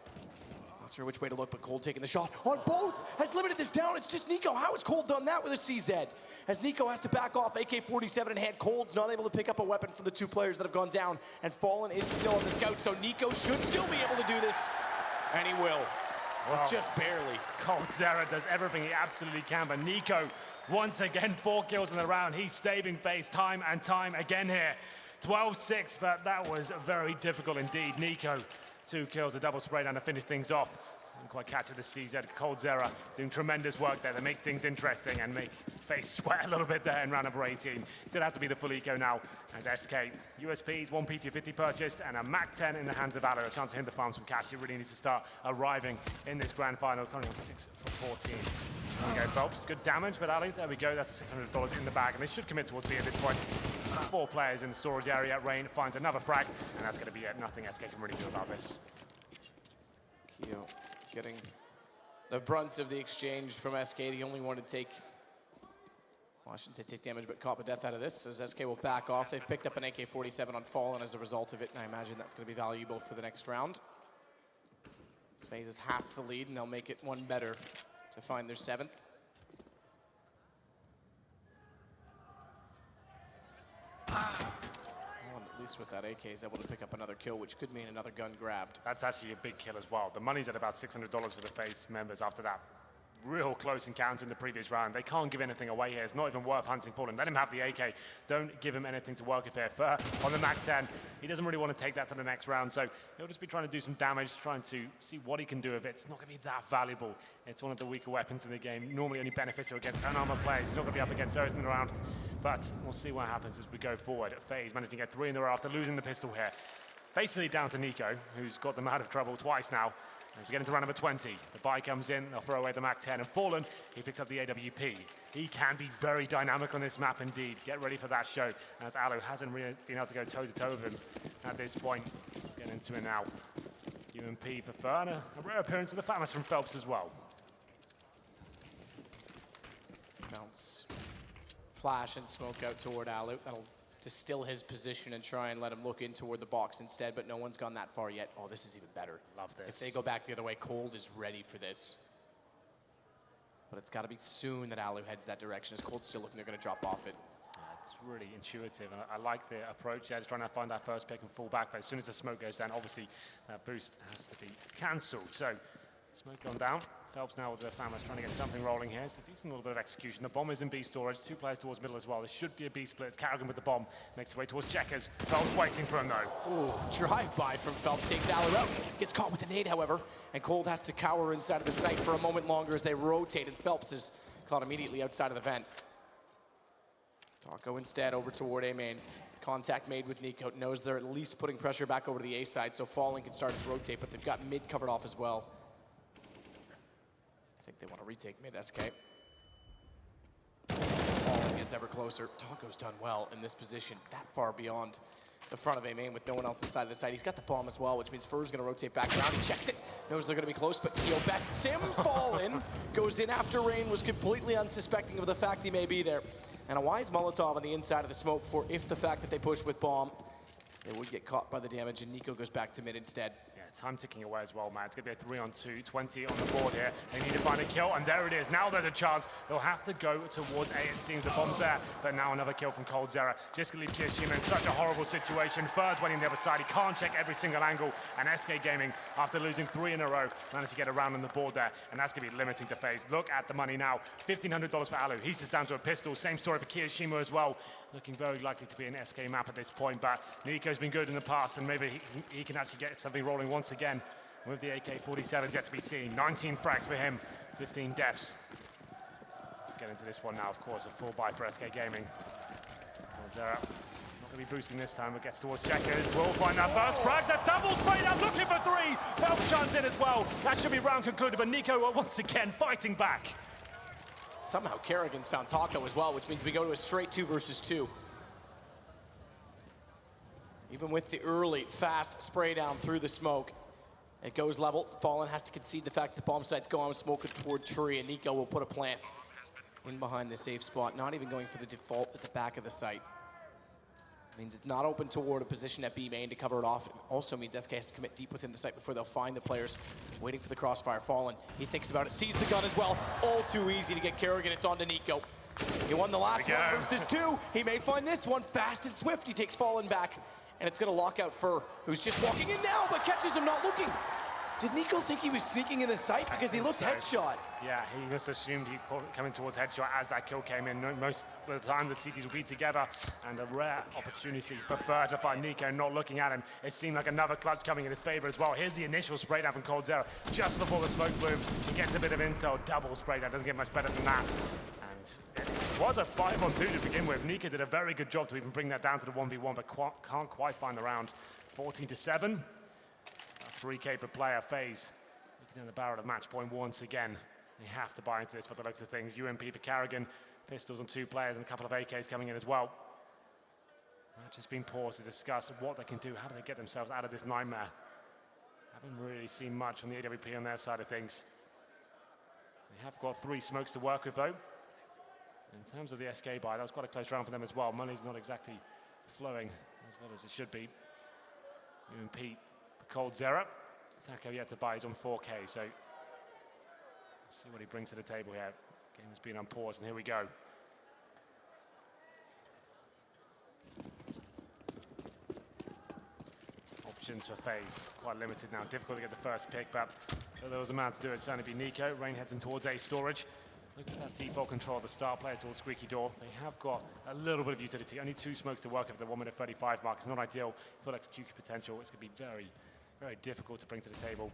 Not sure which way to look, but Cold taking the shot on both has limited this down. It's just Nico. How has Cold done that with a CZ? As Nico has to back off, AK-47 in hand. Cold's not able to pick up a weapon from the two players that have gone down, and Fallen is still on the scout, so Nico should still be able to do this, and he will. Well, just barely. coldzera does everything he absolutely can, but Nico, once again, 4 kills in the round. He's saving face time and time again here. 12-6, but that was very difficult indeed. Nico, 2 kills, a double spray down to finish things off. Didn't quite catch it, the CZ. coldzera doing tremendous work there to make things interesting and make face sweat a little bit there in round number 18. Still have to be the full eco now as SK. USPs, 1 P250 purchased and a MAC-10 in the hands of Alu. A chance for him to farm some cash. He really needs to start arriving in this grand final, currently on 6 for 14. There we go, Phelps. Good damage, but Ali, there we go. That's the $600 in the bag, and they should commit towards B at this point. 4 players in the storage area. Rain finds another frag, and that's going to be it. Nothing SK can really do about this. Keo getting the brunt of the exchange from SK. The only one to take, well, I shouldn't say take damage, but cop a death out of this, as SK will back off. They've picked up an AK-47 on Fallen as a result of it, and I imagine that's going to be valuable for the next round. This phase is half the lead, and they'll make it one better to find their 7th. Well, at least with that AK, he's able to pick up another kill, which could mean another gun grabbed. That's actually a big kill as well. The money's at about $600 for the FaZe members after that real close encounter in the previous round. They can't give anything away here. It's not even worth hunting for him. Let him have the AK. Don't give him anything to work with here. Fur on the MAC-10. He doesn't really want to take that to the next round, so he'll just be trying to do some damage, trying to see what he can do with it. It's not going to be that valuable. It's one of the weaker weapons in the game. Normally only beneficial against unarmored players. He's not going to be up against those in the round, but we'll see what happens as we go forward. FaZe managing to get 3 in a row after losing the pistol here. Basically down to Nico, who's got them out of trouble twice now. As we get into round number 20, the buy comes in, they'll throw away the MAC-10, and Fallen, he picks up the AWP. He can be very dynamic on this map indeed. Get ready for that show, as Alu hasn't really been able to go toe-to-toe with him at this point. Getting into it now. UMP for Fur, and a rare appearance of the Famous from Phelps as well. Bounce, flash, and smoke out toward Alu. That'll distill his position and try and let him look in toward the box instead, but no one's gone that far yet. Oh, this is even better. Love this. If they go back the other way, Cold is ready for this. But it's got to be soon that Alu heads that direction. As Cold's still looking, they're going to drop off it. It's really intuitive, and I like the approach. Just trying to find that first pick and fall back, but as soon as the smoke goes down, obviously that boost has to be cancelled. So, smoke gone down. Phelps now with the Famous trying to get something rolling here. It's a decent little bit of execution. The bomb is in B storage. 2 players towards middle as well. This should be a B split. It's Carrigan with the bomb. Makes his way towards Checkers. Phelps waiting for him though. Ooh, drive-by from Phelps takes Alu out. Gets caught with a nade, however, and Cold has to cower inside of the site for a moment longer as they rotate, and Phelps is caught immediately outside of the vent. Taco instead over toward A main. Contact made with Nico. Knows they're at least putting pressure back over to the A side, so Fallen can start to rotate, but they've got mid covered off as well. I think they want to retake mid, SK. Fallen gets ever closer. Taco's done well in this position, that far beyond the front of A main with no one else inside the site. He's got the bomb as well, which means Fur's going to rotate back around. He checks it, knows they're going to be close, but Keo bests him. Fallen goes in after Rain was completely unsuspecting of the fact he may be there. And a wise Molotov on the inside of the smoke for if the fact that they push with bomb, they would get caught by the damage, and Nico goes back to mid instead. Yeah, time ticking away as well, man. It's going to be a 3-on-2, 20 on the board here. They need to find a kill, and there it is. Now there's a chance. They'll have to go towards A. It seems the bomb's there, but now another kill from coldzera. Just going to leave Kiyoshiima in such a horrible situation. Fur's waiting on the other side. He can't check every single angle, and SK Gaming, after losing 3 in a row, managed to get around on the board there, and that's going to be limiting to FaZe. Look at the money now. $1,500 for Alu. He's just down to a pistol. Same story for Kiyoshiima as well. Looking very likely to be an SK map at this point, but Nico's been good in the past, and maybe he can actually get something rolling once again with the AK-47 yet to be seen. 19 frags for him, 15 deaths. To get into this one now, of course, a full buy for SK Gaming. coldzera not He'll be boosting this time, but gets towards Checkers. Will find that first frag. The double spray down, looking for three. Phelps shines in as well. That should be round concluded, but Nico once again fighting back. Somehow Kerrigan's found Taco as well, which means we go to a straight 2 versus 2. Even with the early, fast spray down through the smoke, it goes level. Fallen has to concede the fact that the bomb site's going smoke it toward tree, and Nico will put a plant in behind the safe spot, not even going for the default at the back of the site. Means it's not open toward a position at B main to cover it off. It also means SK has to commit deep within the site before they'll find the players waiting for the crossfire. Fallen, he thinks about it, sees the gun as well. All too easy to get Kerrigan, it's on to Nico. He won the last one versus 2. He may find this one fast and swift. He takes Fallen back, and it's gonna lock out Fur, who's just walking in now, but catches him not looking. Did Nico think he was sneaking in the site? Because he looked headshot. Yeah, he just assumed he coming towards headshot as that kill came in. Most of the time the CTs will be together, and a rare opportunity for Fur to find Nico not looking at him. It seemed like another clutch coming in his favor as well. Here's the initial spray down from coldzera just before the smoke bloom. He gets a bit of intel, double spray down, doesn't get much better than that. And it was a 5-on-2 to begin with. Nico did a very good job to even bring that down to the 1v1, but can't quite find the round. 14-7. 3K per player. FaZe looking down the barrel of match point once again. They have to buy into this by the looks of things. UMP for Carrigan, pistols on 2 players, and a couple of AKs coming in as well. Match has been paused to discuss what they can do. How do they get themselves out of this nightmare? Haven't really seen much from the AWP on their side of things. They have got 3 smokes to work with though. In terms of the SK buy, that was quite a close round for them as well. Money's not exactly flowing as well as it should be. UMP coldzera. Taco yet to buy, he's on 4K, so let's see what he brings to the table here. Game has been unpaused, and here we go. Options for FaZe, quite limited now. Difficult to get the first pick, but if there was a man to do it, it'd certainly be Nico. Rain heads in towards A storage. Look at that default control of the star players towards Squeaky Door. They have got a little bit of utility. Only 2 smokes to work with the 1:35 mark. It's not ideal. Full execution potential. It's going to be very, very difficult to bring to the table.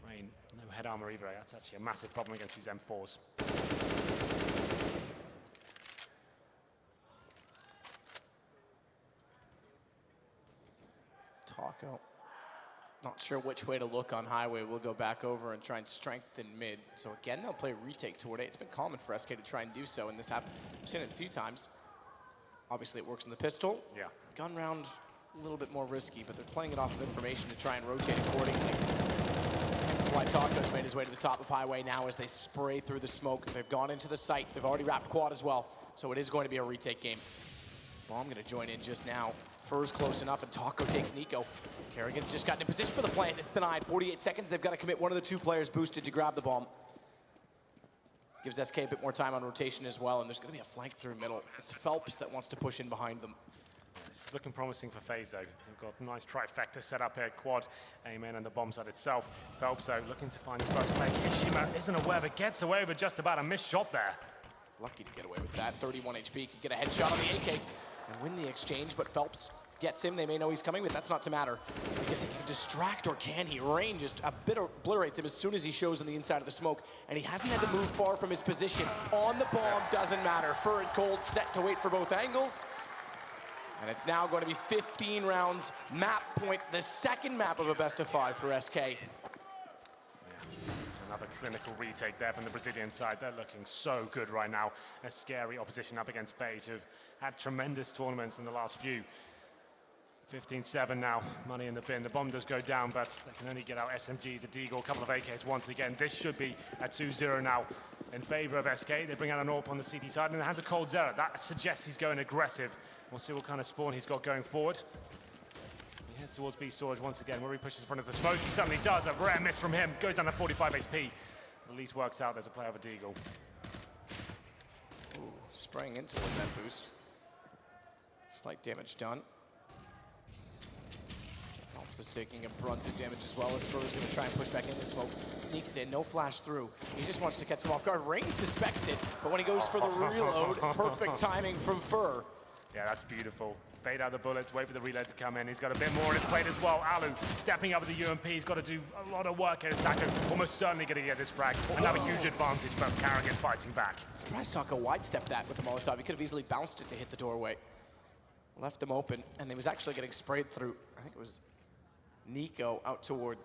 Rain, no head armor either. That's actually a massive problem against these M4s. Taco. Not sure which way to look on highway. We'll go back over and try and strengthen mid. So again, they'll play retake toward A. It's been common for SK to try and do so in this half. I've seen it a few times. Obviously, it works in the pistol. Yeah. Gun round, a little bit more risky, but they're playing it off of information to try and rotate accordingly. That's why Taco's made his way to the top of highway now as they spray through the smoke. They've gone into the site. They've already wrapped quad as well. So it is going to be a retake game. Bomb going to join in just now. Fur's close enough, and Taco takes Nico. Kerrigan's just gotten in position for the plant. It's denied. 48 seconds. They've got to commit one of the 2 players boosted to grab the bomb. Gives SK a bit more time on rotation as well, and there's going to be a flank through middle. It's Phelps that wants to push in behind them. It's looking promising for FaZe though. They've got a nice trifecta set up here. Quad, Amen, and the bomb site itself. Phelps though looking to find his first play. Kishima isn't aware, but gets away with just about a missed shot there. Lucky to get away with that. 31 HP, could get a headshot on the AK and win the exchange, but Phelps gets him. They may know he's coming, but that's not to matter because he can distract, or can he? Rain just a bit obliterates him as soon as he shows on the inside of the smoke, and he hasn't had to move far from his position. On the bomb, doesn't matter. Fur and Cold set to wait for both angles. And it's now going to be 15 rounds, map point, the second map of a best-of-5 for SK. Yeah. Another clinical retake there from the Brazilian side. They're looking so good right now. A scary opposition up against FaZe, who've had tremendous tournaments in the last few. 15-7 now, money in the bin. The bomb does go down, but they can only get out SMGs, a Deagle, a couple of AKs once again. This should be at 2-0 now in favor of SK. They bring out an AWP on the CT side in the hands of coldzera. That suggests he's going aggressive. We'll see what kind of spawn he's got going forward. He heads towards B storage once again, where he pushes in front of the smoke. He suddenly does. A rare miss from him. Goes down to 45 HP. At least works out there's a play of a Deagle. Ooh, spraying into it, that boost. Slight damage done. Phelps is taking a brunt of damage as well as Fur's going to try and push back into smoke. Sneaks in, no flash through. He just wants to catch them off guard. Rain suspects it, but when he goes for the reload, perfect timing from Fur. Yeah, that's beautiful. Bait out the bullets, wait for the reload to come in. He's got a bit more on his plate as well. Alu stepping up with the UMP. He's got to do a lot of work here. Taco almost certainly going to get this frag. Another huge advantage, but Carrigan fighting back. Surprised Taco wide-stepped that with the Molotov. He could have easily bounced it to hit the doorway. left them open, and they was actually getting sprayed through, I think it was Nico out toward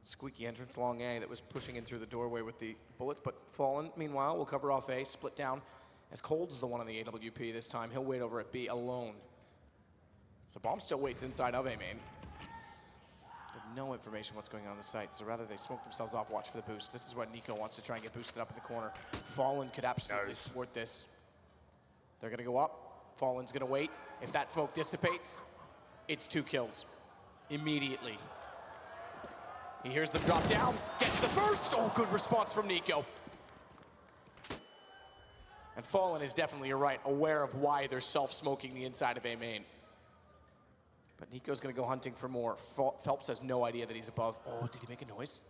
Squeaky entrance along A that was pushing in through the doorway with the bullets, but Fallen, meanwhile, will cover off A, split down, as Cold's the one on the AWP this time. He'll wait over at B alone. So Bomb still waits inside of A main. Have no information what's going on the site, so rather they smoke themselves off, watch for the boost. This is what Nico wants to try and get boosted up in the corner. Fallen could absolutely thwart this. They're gonna go up, Fallen's gonna wait. If that smoke dissipates, it's 2 kills immediately. He hears them drop down, gets the first. Oh, good response from Nico. And Fallen is definitely, you're right, aware of why they're self-smoking the inside of A main. But Nico's gonna go hunting for more. Phelps has no idea that he's above. Oh, did he make a noise?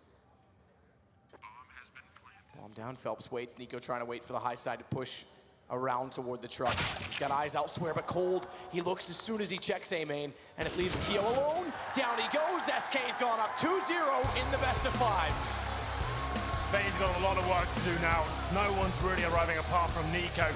Bomb down, Phelps waits. Nico trying to wait for the high side to push around toward the truck. He's got eyes elsewhere, but Cold, he looks as soon as he checks A main, and it leaves Keo alone. Down he goes. SK's gone up 2-0 in the best of 5. FaZe got a lot of work to do now. No one's really arriving apart from Nico.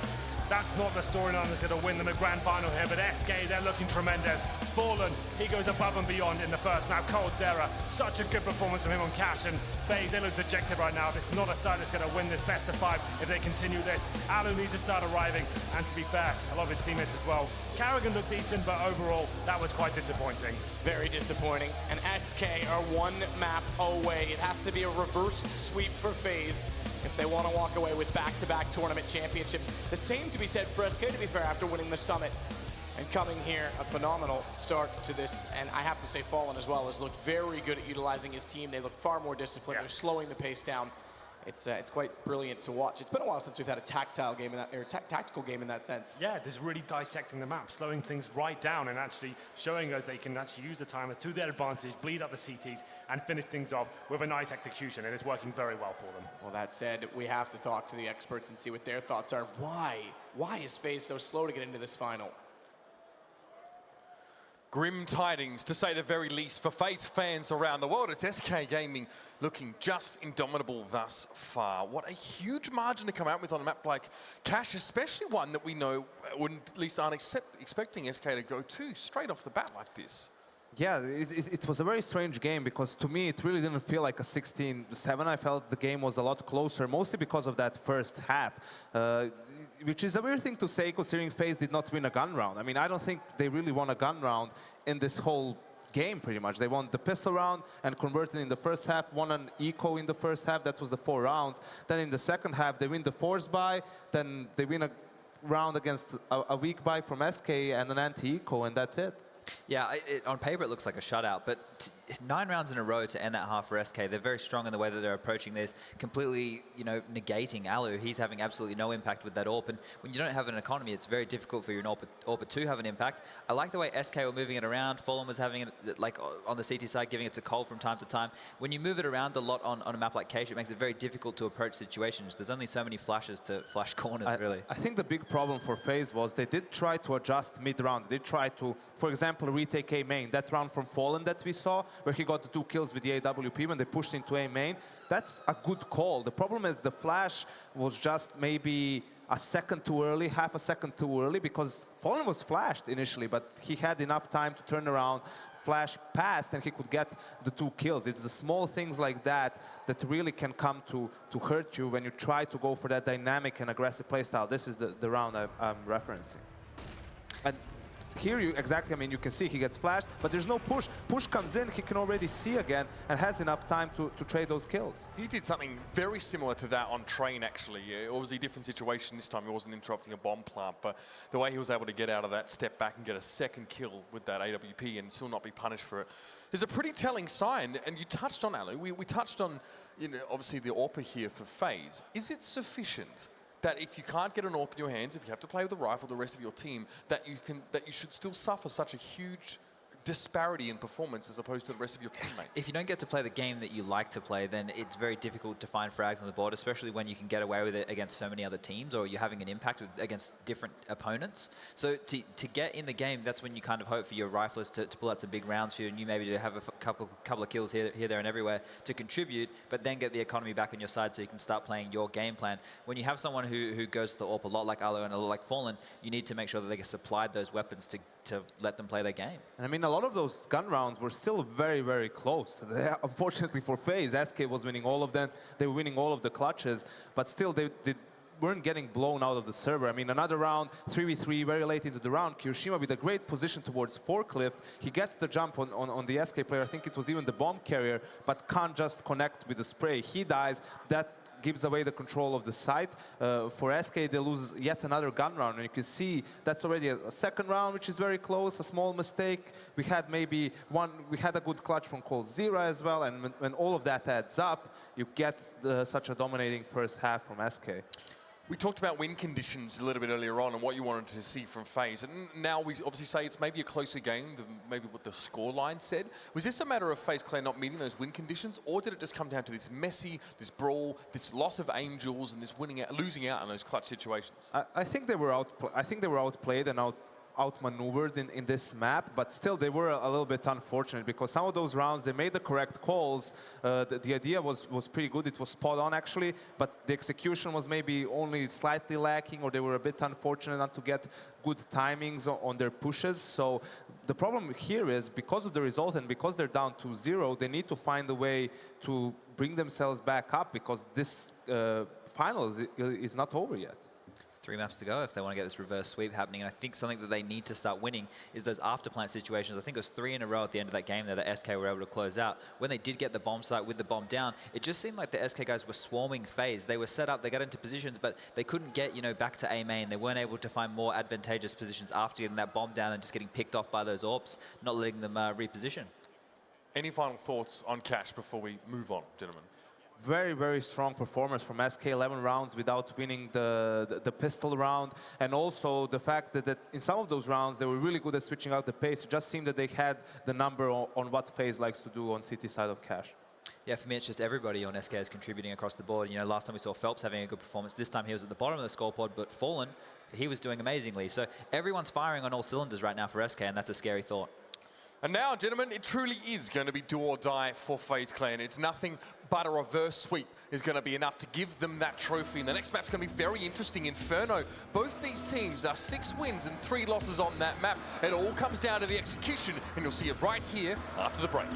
That's not the storyline that's going to win them a grand final here, but SK, they're looking tremendous. Fallen, he goes above and beyond in the first. Now Cold's era, such a good performance from him on Cash, and FaZe, they look dejected right now. This is not a side that's going to win this best of 5 if they continue this. Alu needs to start arriving, and to be fair, a lot of his teammates as well. Carrigan looked decent, but overall, that was quite disappointing. Very disappointing, and SK are 1 map away. It has to be a reverse sweep for FaZe if they want to walk away with back-to-back tournament championships. The same to be said for SK, to be fair, after winning the Summit and coming here. A phenomenal start to this, and I have to say Fallen as well has looked very good at utilizing his team. They look far more disciplined. They're slowing the pace down. It's quite brilliant to watch. It's been a while since we've had a tactile game in that, or tactical game in that sense. Yeah, there's really dissecting the map, slowing things right down and actually showing us they can actually use the timer to their advantage, bleed up the CTs and finish things off with a nice execution, and it's working very well for them. Well, that said, we have to talk to the experts and see what their thoughts are. Why is FaZe so slow to get into this final? Grim tidings, to say the very least, for FaZe fans around the world. It's SK Gaming looking just indomitable thus far. What a huge margin to come out with on a map like Cash, especially one that we know, or at least aren't expecting SK to go to straight off the bat like this. Yeah, it was a very strange game because to me it really didn't feel like a 16-7. I felt the game was a lot closer, mostly because of that first half, which is a weird thing to say considering FaZe did not win a gun round. I mean, I don't think they really won a gun round in this whole game pretty much. They won the pistol round and converted in the first half, won an eco in the first half, that was the 4 rounds. Then in the second half they win the force buy, then they win a round against a weak buy from SK and an anti-eco, and that's it. Yeah, on paper it looks like a shutout, but 9 rounds in a row to end that half for SK. They're very strong in the way that they're approaching this, completely, negating Alu. He's having absolutely no impact with that AWP, and when you don't have an economy, it's very difficult for your AWP to have an impact. I like the way SK were moving it around. Fallen was having it, like, on the CT side, giving it to Cole from time to time. When you move it around a lot on a map like Cache, it makes it very difficult to approach situations. There's only so many flashes to flash corners, really. I think the big problem for FaZe was they did try to adjust mid-round. They try to, for example, retake A main. That round from Fallen that we saw, where he got the 2 kills with the AWP when they pushed into A main, that's a good call. The problem is the flash was just maybe a second too early, half a second too early, because Fallen was flashed initially, but he had enough time to turn around, flash past, and he could get the 2 kills. It's the small things like that that really can come to hurt you when you try to go for that dynamic and aggressive playstyle. This is the round I'm referencing. And here you you can see he gets flashed, but there's no push. Push comes in, he can already see again and has enough time to trade those kills. He did something very similar to that on Train, actually. Obviously a different situation this time. He wasn't interrupting a bomb plant, but the way he was able to get out of that, step back and get a second kill with that AWP and still not be punished for it is a pretty telling sign. And you touched on Alu. We touched on, obviously the AWP here for FaZe. Is it sufficient that if you can't get an AWP in your hands, if you have to play with a rifle, the rest of your team, that you should still suffer such a huge disparity in performance as opposed to the rest of your teammates. If you don't get to play the game that you like to play, then it's very difficult to find frags on the board, especially when you can get away with it against so many other teams, or you're having an impact against different opponents. So to get in the game, that's when you kind of hope for your riflers to pull out some big rounds for you, and you maybe to have a couple of kills here, there, and everywhere to contribute, but then get the economy back on your side so you can start playing your game plan. When you have someone who goes to the AWP a lot like Arlo and a lot like Fallen, you need to make sure that they get supplied those weapons to let them play their game. And I mean, a lot of those gun rounds were still very, very close. Unfortunately for FaZe, SK was winning all of them. They were winning all of the clutches, but still they weren't getting blown out of the server. I mean, another round, 3v3, very late into the round. kioShiMa with a great position towards Forklift. He gets the jump on the SK player. I think it was even the bomb carrier, but can't just connect with the spray. He dies. That gives away the control of the site. For SK, they lose yet another gun round, and you can see that's already a second round, which is very close, a small mistake. We had maybe we had a good clutch from coldzera as well, and when all of that adds up, you get such a dominating first half from SK. We talked about win conditions a little bit earlier on and what you wanted to see from FaZe. And now we obviously say it's maybe a closer game than maybe what the scoreline said. Was this a matter of FaZe Clan not meeting those win conditions, or did it just come down to this messy, this brawl, this loss of Angels, and this losing out in those clutch situations? I think they were outplayed and outmaneuvered in this map, but still they were a little bit unfortunate because some of those rounds they made the correct calls. The idea was pretty good, it was spot on actually, but the execution was maybe only slightly lacking, or they were a bit unfortunate not to get good timings on their pushes. So the problem here is because of the result and because they're down 2-0, they need to find a way to bring themselves back up, because this final is not over yet. 3 maps to go if they want to get this reverse sweep happening. And I think something that they need to start winning is those after plant situations. I think it was 3 in a row at the end of that game that SK were able to close out. When they did get the bomb site with the bomb down, it just seemed like the SK guys were swarming FaZe. They were set up, they got into positions, but they couldn't get, back to A main. They weren't able to find more advantageous positions after getting that bomb down and just getting picked off by those AWPs, not letting them reposition. Any final thoughts on Cash before we move on, gentlemen? Very, very strong performance from SK, 11 rounds without winning the pistol round. And also the fact that in some of those rounds, they were really good at switching out the pace. It just seemed that they had the number on what FaZe likes to do on CT side of Cash. Yeah, for me, it's just everybody on SK is contributing across the board. Last time we saw Phelps having a good performance. This time he was at the bottom of the scoreboard, but Fallen, he was doing amazingly. So everyone's firing on all cylinders right now for SK, and that's a scary thought. And now, gentlemen, it truly is going to be do or die for FaZe Clan. It's nothing but a reverse sweep is going to be enough to give them that trophy. And the next map's going to be very interesting, Inferno. Both these teams are 6 wins and 3 losses on that map. It all comes down to the execution, and you'll see it right here after the break.